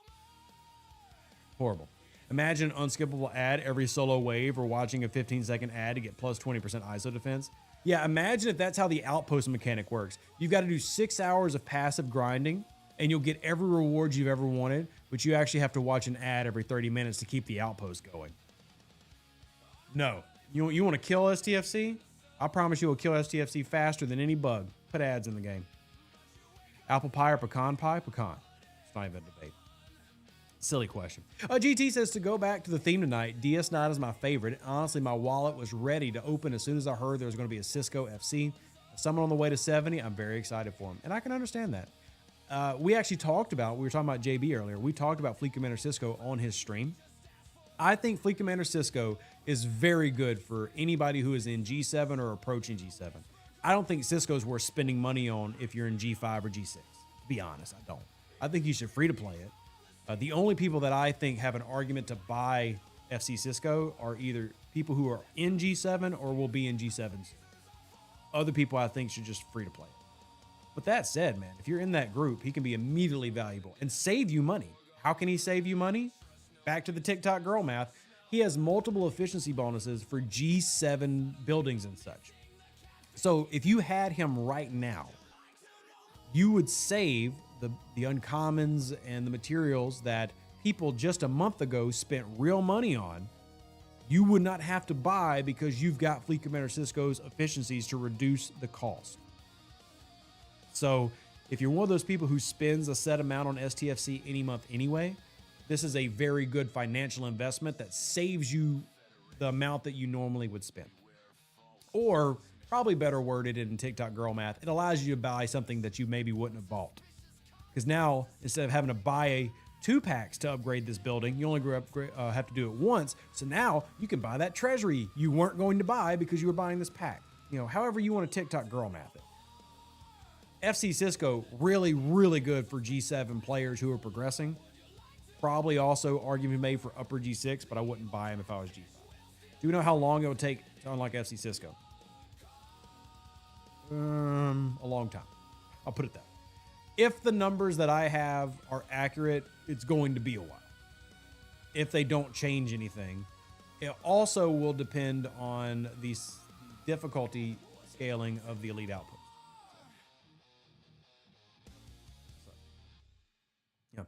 Horrible. Imagine an unskippable ad every solo wave or watching a 15-second ad to get plus 20% ISO defense. Yeah, imagine if that's how the outpost mechanic works. You've got to do 6 hours of passive grinding and you'll get every reward you've ever wanted, but you actually have to watch an ad every 30 minutes to keep the outpost going. No. You want to kill STFC? I promise you will kill STFC faster than any bug. Put ads in the game. Apple pie or pecan pie? Pecan. It's not even a debate. Silly question. GT says, to go back to the theme tonight, DS9 is my favorite. Honestly, my wallet was ready to open as soon as I heard there was going to be a Sisko FC. Someone on the way to 70, I'm very excited for him. And I can understand that. We actually talked about, we were talking about JB earlier, we talked about Fleet Commander Sisko on his stream. I think Fleet Commander Sisko is very good for anybody who is in G7 or approaching G7. I don't think Sisko's worth spending money on if you're in G5 or G6. To be honest, I don't. I think you should free to play it. The only people that I think have an argument to buy FC Sisko are either people who are in G7 or will be in G7s. Other people I think should just free to play it. But that said, man, if you're in that group, he can be immediately valuable and save you money. How can he save you money? Back to the TikTok girl math. He has multiple efficiency bonuses for G7 buildings and such. So if you had him right now, you would save the uncommons and the materials that people just a month ago spent real money on. You would not have to buy because you've got Fleet Commander Sisko's efficiencies to reduce the cost. So if you're one of those people who spends a set amount on STFC any month anyway, this is a very good financial investment that saves you the amount that you normally would spend. Or probably better worded in TikTok girl math. It allows you to buy something that you maybe wouldn't have bought. Because now, instead of having to buy 2 packs to upgrade this building, you only have to do it once. So now you can buy that treasury you weren't going to buy because you were buying this pack. You know, however you want to TikTok girl math it. FC Sisko, really, really good for G7 players who are progressing. Probably also argument made for upper G6, but I wouldn't buy him if I was G5. Do we know how long it would take to unlock FC Sisko? A long time. I'll put it that way. If the numbers that I have are accurate, it's going to be a while. If they don't change anything, it also will depend on the difficulty scaling of the elite output. Yeah.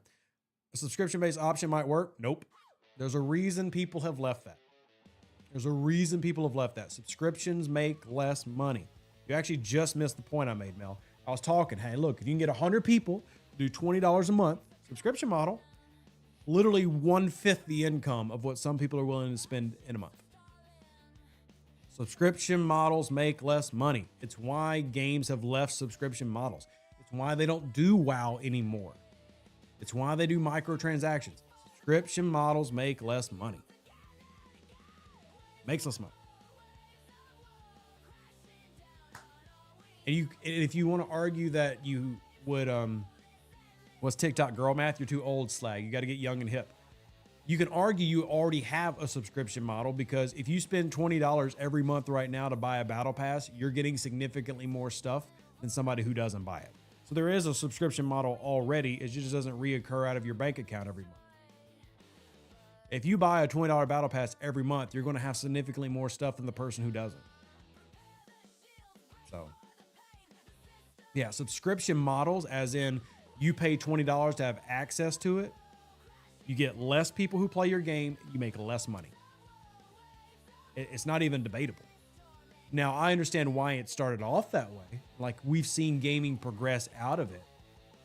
A subscription-based option might work. Nope. There's a reason people have left that. There's a reason people have left that. Subscriptions make less money. You actually just missed the point I made, Mel. I was talking, hey, look, if you can get 100 people to do $20 a month, subscription model, literally 1/5 the income of what some people are willing to spend in a month. Subscription models make less money. It's why games have left subscription models. It's why they don't do WoW anymore. It's why they do microtransactions. Subscription models make less money. Makes less money. And if you want to argue that you would, what's TikTok girl math? You're too old, slag. You got to get young and hip. You can argue you already have a subscription model because if you spend $20 every month right now to buy a battle pass, you're getting significantly more stuff than somebody who doesn't buy it. So there is a subscription model already. It just doesn't reoccur out of your bank account every month. If you buy a $20 battle pass every month, you're going to have significantly more stuff than the person who doesn't. So, yeah, subscription models, as in you pay $20 to have access to it. You get less people who play your game. You make less money. It's not even debatable. Now, I understand why it started off that way. Like, we've seen gaming progress out of it.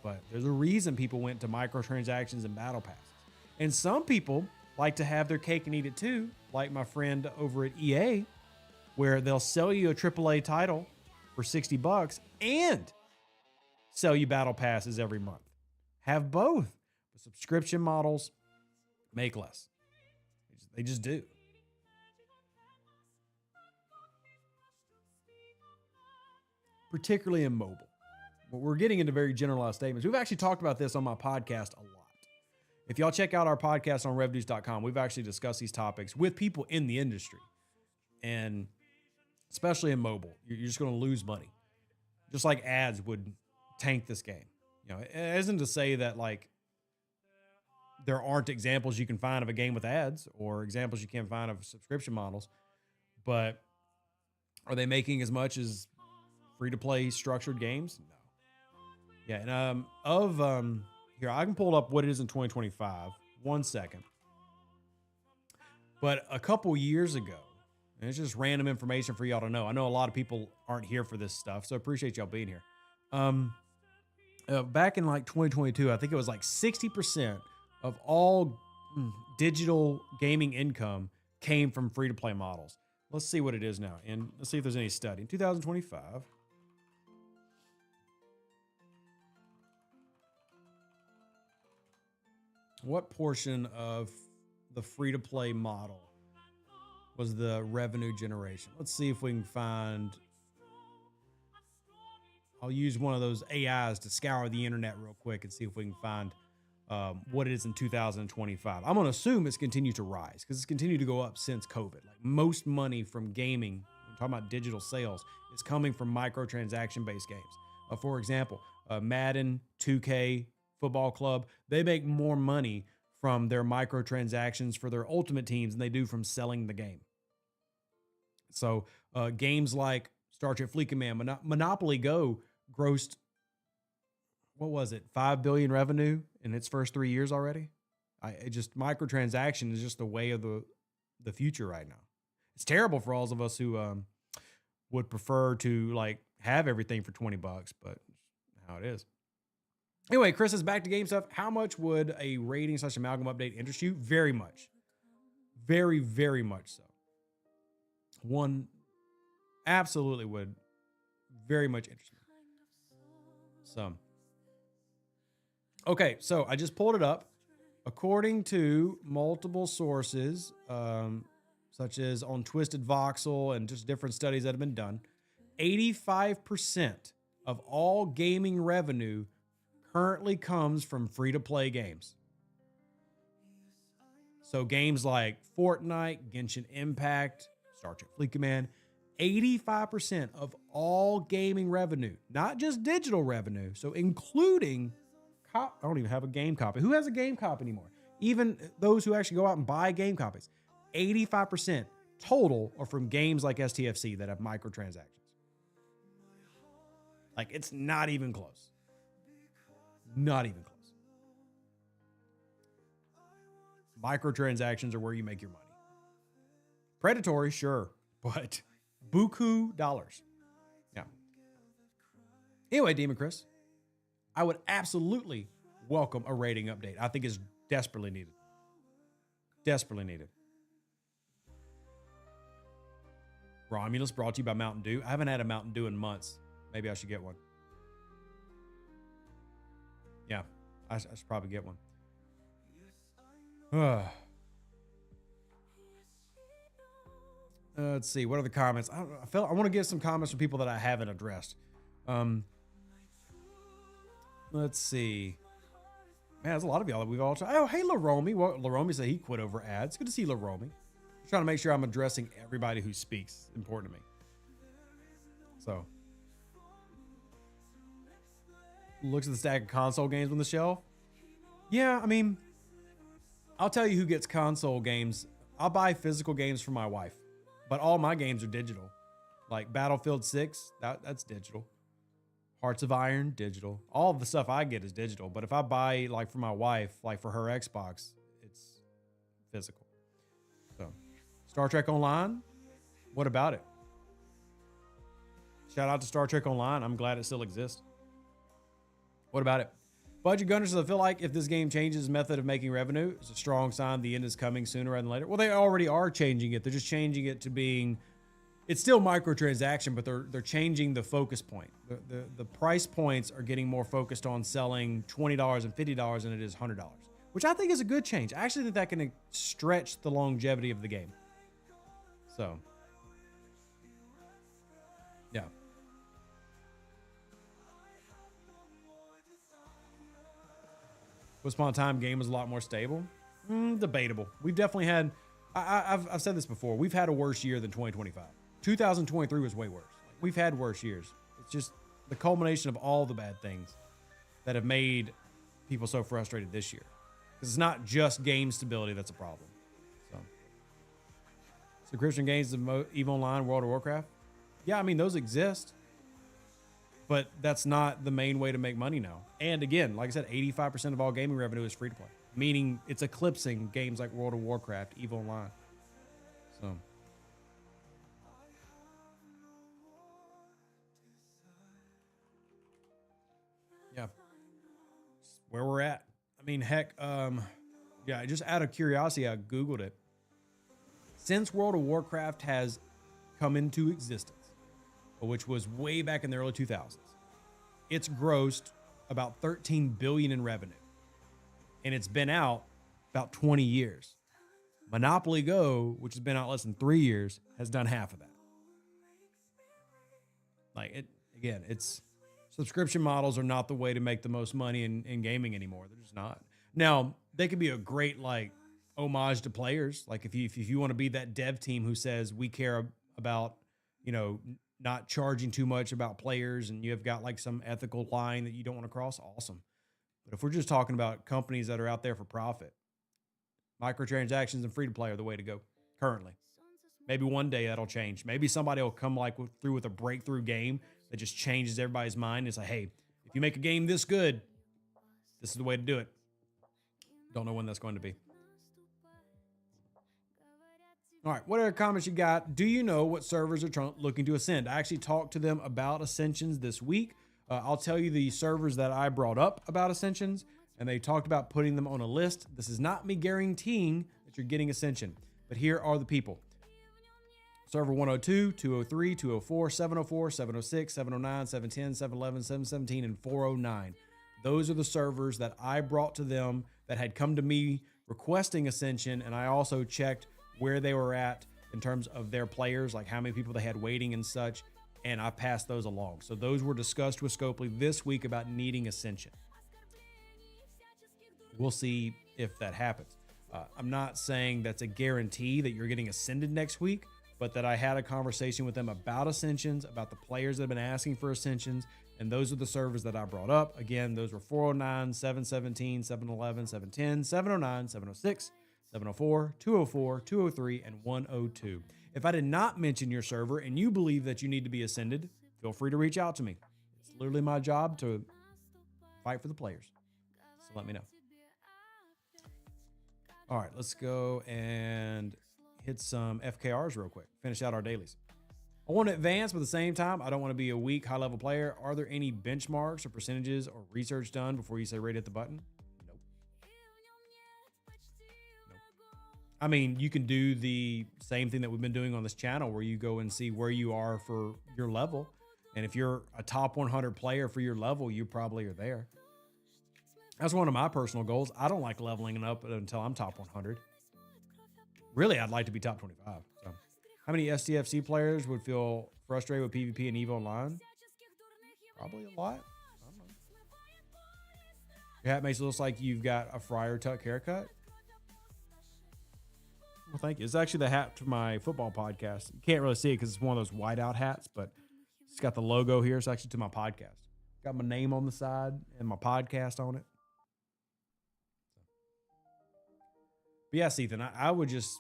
But there's a reason people went to microtransactions and battle passes. And some people like to have their cake and eat it too, like my friend over at EA, where they'll sell you a AAA title for $60 and sell you battle passes every month. Have both. But subscription models make less. They just do. Particularly in mobile. But we're getting into very generalized statements. We've actually talked about this on my podcast a lot. If y'all check out our podcast on revdues.com, we've actually discussed these topics with people in the industry. And especially in mobile, you're just going to lose money. Just like ads would tank this game. You know, it isn't to say that like there aren't examples you can find of a game with ads or examples you can find of subscription models, but are they making as much as free-to-play structured games? No. Yeah, and here, I can pull up what it is in 2025. 1 second. But a couple years ago, and it's just random information for y'all to know. I know a lot of people aren't here for this stuff, so I appreciate y'all being here. Back in like 2022, I think it was like 60% of all digital gaming income came from free-to-play models. Let's see what it is now, and let's see if there's any study. In 2025, what portion of the free-to-play model was the revenue generation? Let's see if we can find... I'll use one of those AIs to scour the internet real quick and see if we can find what it is in 2025. I'm going to assume it's continued to rise because it's continued to go up since COVID. Like most money from gaming, I'm talking about digital sales, is coming from microtransaction-based games. For example, Madden, 2K, Football Club, they make more money from their microtransactions for their ultimate teams than they do from selling the game. So games like Star Trek Fleet Command, Monopoly Go grossed, what was it, $5 billion revenue in its first 3 years already? Microtransaction is just the way of the future right now. It's terrible for all of us who would prefer to like have everything for $20, but how it is. Anyway, Chris is back to game stuff. How much would a rating/amalgam update interest you? Very much. Very, very much so. Absolutely would very much interest me. So, okay, so I just pulled it up. According to multiple sources, such as on Twisted Voxel and just different studies that have been done, 85% of all gaming revenue currently comes from free-to-play games. So games like Fortnite, Genshin Impact, Star Trek Fleet Command, 85% of all gaming revenue, not just digital revenue, so including, I don't even have a game copy. Who has a game copy anymore? Even those who actually go out and buy game copies, 85% total are from games like STFC that have microtransactions. Like, it's not even close. Not even close. Microtransactions are where you make your money. Predatory, sure, but buku dollars. Yeah. Anyway, Demon Chris, I would absolutely welcome a rating update. I think it's desperately needed. Desperately needed. Romulus brought to you by Mountain Dew. I haven't had a Mountain Dew in months. Maybe I should get one. Yeah, I should probably get one. Let's see. What are the comments? I want to get some comments from people that I haven't addressed. Let's see. Man, there's a lot of y'all that we've all tried. Oh, hey, LaRomy. Well, LaRomy said he quit over ads. Good to see LaRomy. Trying to make sure I'm addressing everybody who speaks. Important to me. So, looks at the stack of console games on the shelf. Yeah, I mean, I'll tell you who gets console games. I'll buy physical games for my wife, but all my games are digital. Like Battlefield 6, that's digital. Hearts of Iron, digital. All of the stuff I get is digital. But if I buy, like for my wife, like for her Xbox, it's physical. So, Star Trek Online, what about it? Shout out to Star Trek Online. I'm glad it still exists. What about it? Budget Gunner says, I feel like if this game changes its method of making revenue, it's a strong sign the end is coming sooner rather than later. Well, they already are changing it. They're just changing it to being, it's still microtransaction, but they're changing the focus point. The price points are getting more focused on selling $20 and $50 than it is $100, which I think is a good change. I actually think that can stretch the longevity of the game. So, yeah. Once upon a time, game was a lot more stable. Debatable. We've definitely had, I've said this before, we've had a worse year than 2025. 2023 was way worse. We've had worse years. It's just the culmination of all the bad things that have made people so frustrated this year. Because it's not just game stability that's a problem. So, subscription games of EVE Online, World of Warcraft. Yeah, I mean, those exist. But that's not the main way to make money now. And again, like I said, 85% of all gaming revenue is free to play, meaning it's eclipsing games like World of Warcraft, EVE Online. So, yeah, where we're at. I mean, heck, yeah, just out of curiosity, I Googled it. Since World of Warcraft has come into existence, which was way back in the early 2000s, it's grossed about 13 billion in revenue. And it's been out about 20 years. Monopoly Go, which has been out less than 3 years, has done half of that. Like, it again, it's subscription models are not the way to make the most money in gaming anymore. They're just not. Now, they could be a great like homage to players. Like if you want to be that dev team who says we care about, you know, not charging too much about players and you have got like some ethical line that you don't want to cross, awesome. But if we're just talking about companies that are out there for profit, microtransactions and free to play are the way to go currently. Maybe one day that'll change. Maybe somebody will come like through with a breakthrough game that just changes everybody's mind. It's like, hey, if you make a game this good, this is the way to do it. Don't know when that's going to be. All right, what other comments you got? Do you know what servers are looking to ascend? I actually talked to them about ascensions this week. I'll tell you the servers that I brought up about ascensions, and they talked about putting them on a list. This is not me guaranteeing that you're getting ascension, but here are the people. Server 102, 203, 204, 704, 706, 709, 710, 711, 717, and 409. Those are the servers that I brought to them that had come to me requesting Ascension, and I also checked where they were at in terms of their players, like how many people they had waiting and such, and I passed those along. So those were discussed with Scopely this week about needing Ascension. We'll see if that happens. I'm not saying that's a guarantee that you're getting Ascended next week, but that I had a conversation with them about Ascensions, about the players that have been asking for Ascensions, and those are the servers that I brought up. Again, those were 409, 717, 711, 710, 709, 706, 704, 204, 203, and 102. If I did not mention your server and you believe that you need to be Ascended, feel free to reach out to me. It's literally my job to fight for the players. So let me know. All right, let's go and hit some FKRs real quick. Finish out our dailies. I want to advance, but at the same time, I don't want to be a weak, high-level player. Are there any benchmarks or percentages or research done before you say ready at the button? Nope. I mean, you can do the same thing that we've been doing on this channel where you go and see where you are for your level. And if you're a top 100 player for your level, you probably are there. That's one of my personal goals. I don't like leveling up until I'm top 100. Really, I'd like to be top 25. So, how many STFC players would feel frustrated with PvP and EVO Online? Probably a lot. I don't know. Your hat makes it look like you've got a Friar Tuck haircut. Well, thank you. It's actually the hat to my football podcast. You can't really see it because it's one of those whiteout hats, but it's got the logo here. It's actually to my podcast. Got my name on the side and my podcast on it. But yes, Ethan, I would just,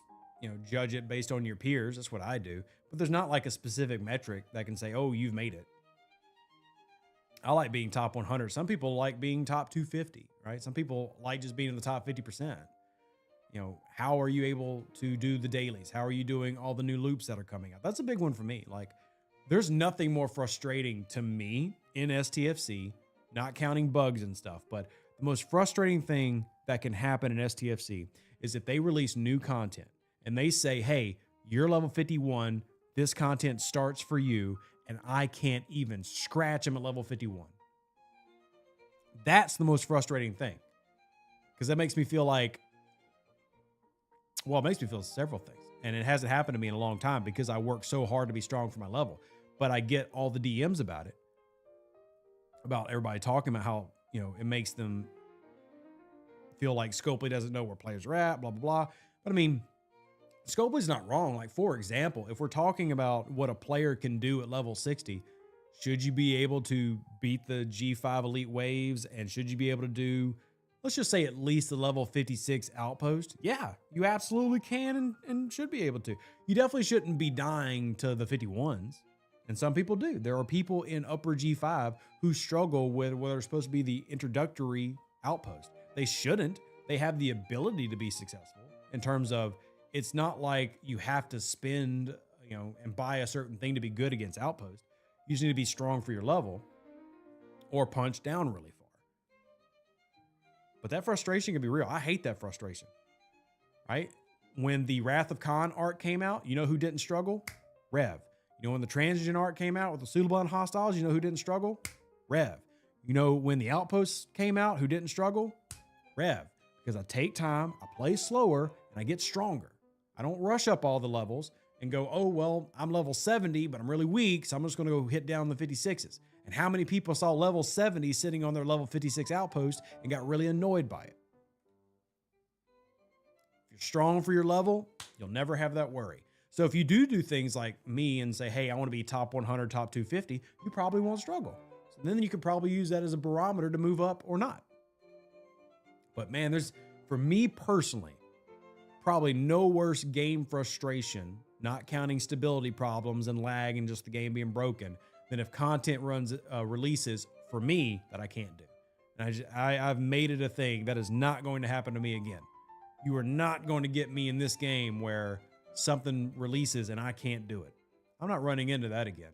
judge it based on your peers. That's what I do. But there's not like a specific metric that can say, oh, you've made it. I like being top 100. Some people like being top 250, right? Some people like just being in the top 50%. How are you able to do the dailies? How are you doing all the new loops that are coming out? That's a big one for me. Like, there's nothing more frustrating to me in STFC, not counting bugs and stuff, but the most frustrating thing that can happen in STFC is if they release new content and they say, hey, you're level 51, this content starts for you, and I can't even scratch them at level 51. That's the most frustrating thing. Because that makes me feel like, it makes me feel several things. And it hasn't happened to me in a long time because I work so hard to be strong for my level. But I get all the DMs about it. About everybody talking about how, it makes them feel like Scopely doesn't know where players are at, blah, blah, blah. But I mean, Scopely's not wrong. Like, for example, if we're talking about what a player can do at level 60, should you be able to beat the G5 Elite Waves? And should you be able to do, let's just say, at least the level 56 outpost? Yeah, you absolutely can and should be able to. You definitely shouldn't be dying to the 51s. And some people do. There are people in upper G5 who struggle with what are supposed to be the introductory outpost. They shouldn't. They have the ability to be successful in terms of it's not like you have to spend, and buy a certain thing to be good against outpost. You just need to be strong for your level or punch down really far. But that frustration can be real. I hate that frustration, right? When the Wrath of Khan arc came out, you know who didn't struggle? Rev. When the Transition arc came out with the Suitable and Hostiles, you know who didn't struggle? Rev. When the Outposts came out, who didn't struggle? Rev. Because I take time, I play slower, and I get stronger. I don't rush up all the levels and go, oh, well, I'm level 70, but I'm really weak, so I'm just going to go hit down the 56s. And how many people saw level 70 sitting on their level 56 outpost and got really annoyed by it? If you're strong for your level, you'll never have that worry. So if you do things like me and say, hey, I want to be top 100, top 250, you probably won't struggle. So then you could probably use that as a barometer to move up or not. But man, there's, for me personally, probably no worse game frustration, not counting stability problems and lag and just the game being broken, than if content releases for me that I can't do. And I've made it a thing that is not going to happen to me again. You are not going to get me in this game where something releases and I can't do it. I'm not running into that again.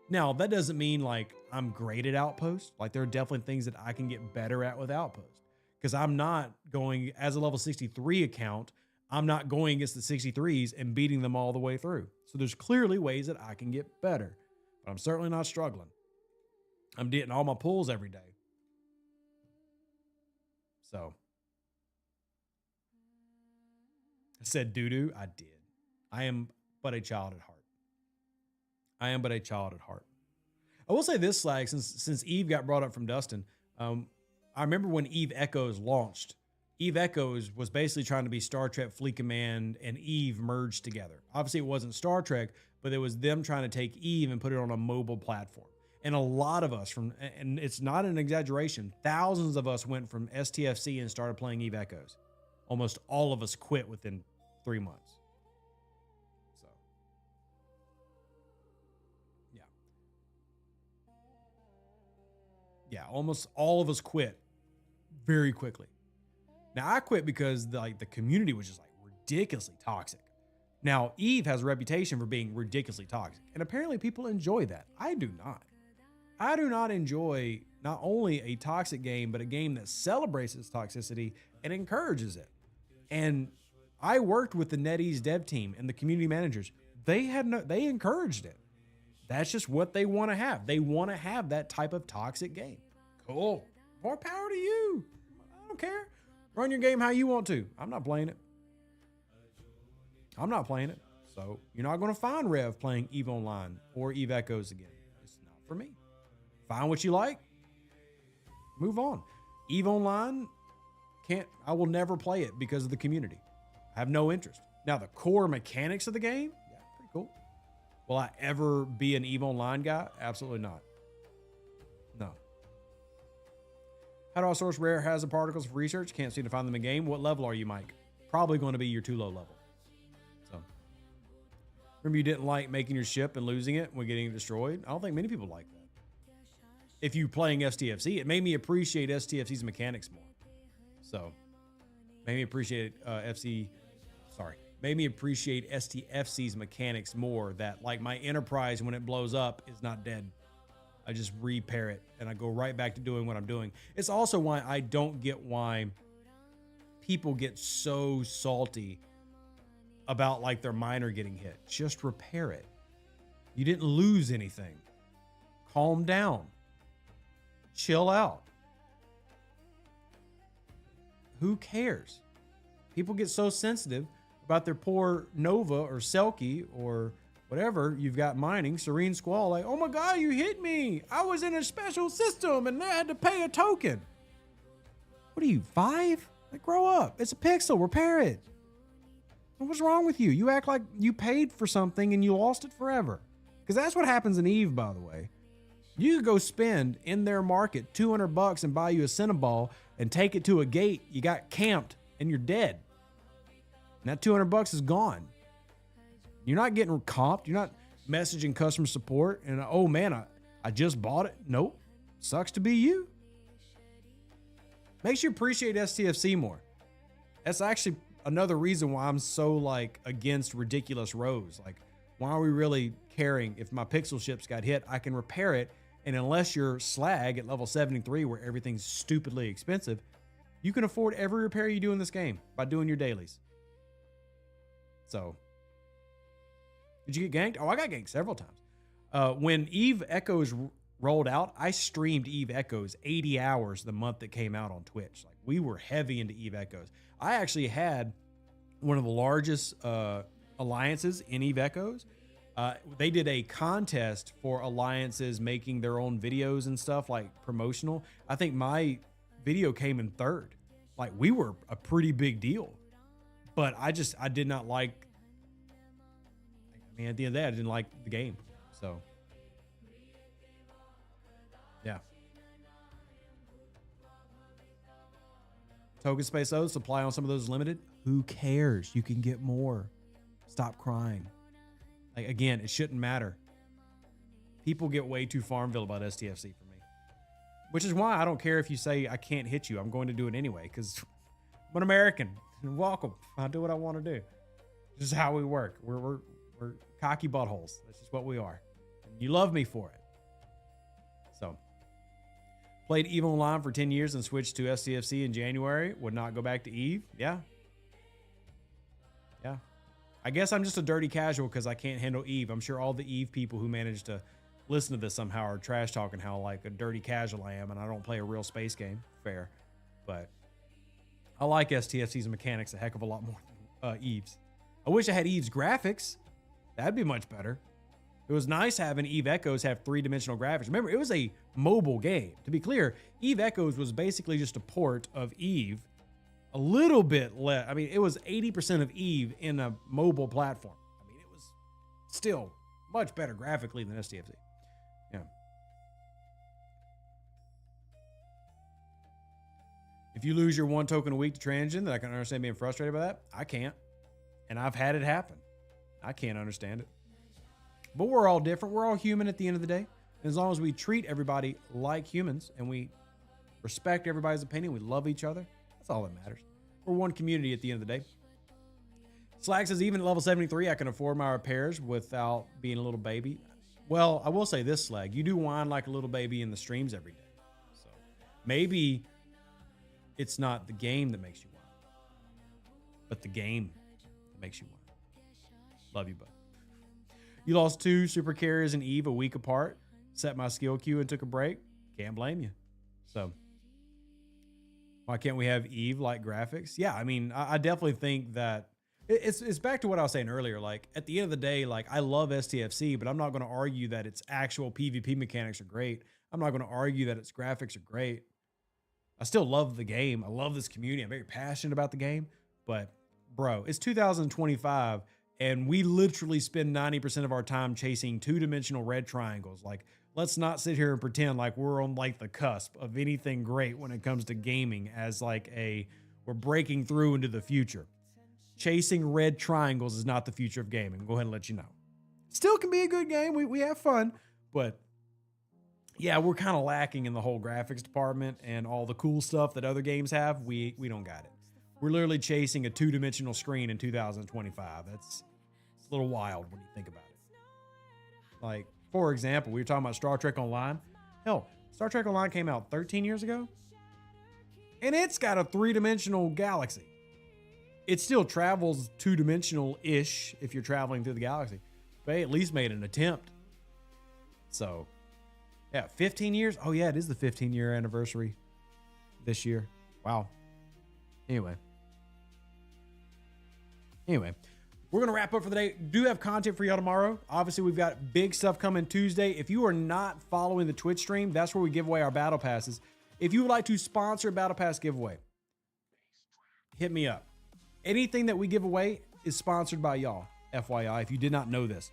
Now, that doesn't mean like I'm great at Outpost. Like, there are definitely things that I can get better at with Outpost. Because I'm not going, as a level 63 account, I'm not going against the 63s and beating them all the way through. So there's clearly ways that I can get better, but I'm certainly not struggling. I'm getting all my pulls every day. So I said doo-doo. I did. I am but a child at heart. I am but a child at heart. I will say this, Slag, since Eve got brought up from Dustin, I remember when Eve Echoes launched. Eve Echoes was basically trying to be Star Trek Fleet Command and Eve merged together. Obviously, it wasn't Star Trek, but it was them trying to take Eve and put it on a mobile platform. And a lot of us and it's not an exaggeration, thousands of us went from STFC and started playing Eve Echoes. Almost all of us quit within 3 months. So, yeah. Yeah, almost all of us quit very quickly. Now, I quit because the community was just like ridiculously toxic. Now, Eve has a reputation for being ridiculously toxic, and apparently people enjoy that. I do not. I do not enjoy not only a toxic game, but a game that celebrates its toxicity and encourages it. And I worked with the NetEase dev team and the community managers. They encouraged it. That's just what they want to have. They want to have that type of toxic game. Cool. More power to you. I don't care. Run your game how you want to. I'm not playing it. I'm not playing it. So you're not going to find Rev playing EVE Online or EVE Echoes again. It's not for me. Find what you like. Move on. EVE Online, I will never play it because of the community. I have no interest. Now, the core mechanics of the game, yeah, pretty cool. Will I ever be an EVE Online guy? Absolutely not. No. How do I source rare hazard particles for research? Can't seem to find them in game. What level are you, Mike? Probably going to be your too low level. So, remember you didn't like making your ship and losing it when getting destroyed? I don't think many people like that. If you playing STFC, it made me appreciate STFC's mechanics more. So, made me appreciate made me appreciate STFC's mechanics more. That like my Enterprise, when it blows up, is not dead. I just repair it and I go right back to doing what I'm doing. It's also why I don't get why people get so salty about like their miner getting hit. Just repair it. You didn't lose anything. Calm down. Chill out. Who cares? People get so sensitive about their poor Nova or Selkie or whatever you've got mining, Serene Squall, like, oh my God, you hit me. I was in a special system and I had to pay a token. What are you, 5? Like, grow up. It's a pixel. Repair it. What's wrong with you? You act like you paid for something and you lost it forever. Because that's what happens in EVE, by the way. You could go spend in their market $200 and buy you a Cinnaball and take it to a gate. You got camped and you're dead. And that $200 is gone. You're not getting comped. You're not messaging customer support and, oh man, I just bought it. Nope. Sucks to be you. Makes you appreciate STFC more. That's actually another reason why I'm so like against ridiculous rows. Like, why are we really caring if my pixel ships got hit? I can repair it. And unless you're Slag at level 73, where everything's stupidly expensive, you can afford every repair you do in this game by doing your dailies. So, did you get ganked? Oh, I got ganked several times. When EVE Echoes rolled out, I streamed EVE Echoes 80 hours the month that came out on Twitch. Like, we were heavy into EVE Echoes. I actually had one of the largest alliances in EVE Echoes. They did a contest for alliances making their own videos and stuff, like promotional. I think my video came in third. Like, we were a pretty big deal. But I did not like, I mean, at the end of the day, I didn't like the game. So, yeah. Token space though, supply on some of those is limited. Who cares? You can get more. Stop crying. Like, again, it shouldn't matter. People get way too Farmville about STFC for me. Which is why I don't care if you say I can't hit you. I'm going to do it anyway because I'm an American. Welcome. I'll do what I want to do. This is how we work. We're cocky buttholes. That's just what we are. And you love me for it. So, played EVE Online for 10 years and switched to STFC in January. Would not go back to EVE. Yeah. Yeah. I guess I'm just a dirty casual because I can't handle Eve. I'm sure all the Eve people who manage to listen to this somehow are trash talking how like a dirty casual I am and I don't play a real space game. Fair. But I like STFC's mechanics a heck of a lot more than Eve's. I wish I had Eve's graphics. That'd be much better. It was nice having Eve Echoes have 3-dimensional graphics. Remember, it was a mobile game. To be clear, Eve Echoes was basically just a port of Eve. A little bit less. I mean, it was 80% of Eve in a mobile platform. I mean, it was still much better graphically than STFC. Yeah. If you lose your 1 token a week to Transgen, then I can understand being frustrated by that. I can't. And I've had it happen. I can't understand it. But we're all different. We're all human at the end of the day. And as long as we treat everybody like humans and we respect everybody's opinion, we love each other, that's all that matters. We're one community at the end of the day. Slag says, even at level 73, I can afford my repairs without being a little baby. Well, I will say this, Slag. You do whine like a little baby in the streams every day. So maybe it's not the game that makes you whine, but the game that makes you whine. Love you, bud. You lost 2 super carriers and Eve a week apart. Set my skill queue and took a break. Can't blame you. So why can't we have Eve-like graphics? Yeah, I mean, I definitely think that it's back to what I was saying earlier. Like, at the end of the day, like, I love STFC, but I'm not going to argue that its actual PvP mechanics are great. I'm not going to argue that its graphics are great. I still love the game. I love this community. I'm very passionate about the game. But, bro, it's 2025, and we literally spend 90% of our time chasing 2-dimensional red triangles. Like, let's not sit here and pretend like we're on like the cusp of anything great when it comes to gaming as like we're breaking through into the future. Chasing red triangles is not the future of gaming. I'll go ahead and let you know. Still can be a good game. We have fun, but yeah, we're kind of lacking in the whole graphics department and all the cool stuff that other games have. We don't got it. We're literally chasing a 2-dimensional screen in 2025. It's a little wild when you think about it. Like, for example, we were talking about Star Trek Online. Hell, Star Trek Online came out 13 years ago, and it's got a 3-dimensional galaxy. It still travels 2-dimensional-ish if you're traveling through the galaxy, but they at least made an attempt. So, yeah, 15 years? Oh, yeah, it is the 15-year anniversary this year. Wow. Anyway, we're going to wrap up for the day. Do have content for y'all tomorrow. Obviously, we've got big stuff coming Tuesday. If you are not following the Twitch stream, that's where we give away our battle passes. If you would like to sponsor a battle pass giveaway, hit me up. Anything that we give away is sponsored by y'all, FYI, if you did not know this.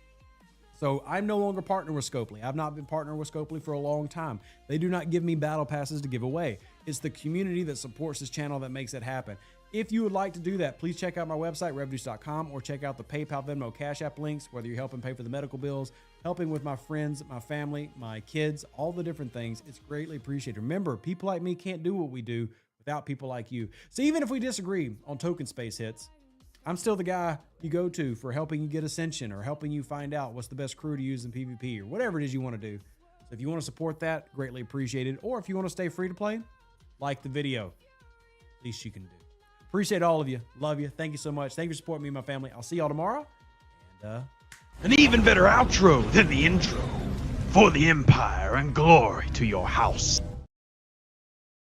So I'm no longer partnered with Scopely. I've not been partnered with Scopely for a long time. They do not give me battle passes to give away. It's the community that supports this channel that makes it happen. If you would like to do that, please check out my website, revduce.com, or check out the PayPal, Venmo, Cash App links, whether you're helping pay for the medical bills, helping with my friends, my family, my kids, all the different things. It's greatly appreciated. Remember, people like me can't do what we do without people like you. So even if we disagree on token space hits, I'm still the guy you go to for helping you get Ascension or helping you find out what's the best crew to use in PvP or whatever it is you want to do. So if you want to support that, greatly appreciated. Or if you want to stay free to play, like the video, least you can do. Appreciate all of you. Love you. Thank you so much. Thank you for supporting me and my family. I'll see y'all tomorrow. And An even better outro than the intro. For the Empire and glory to your house.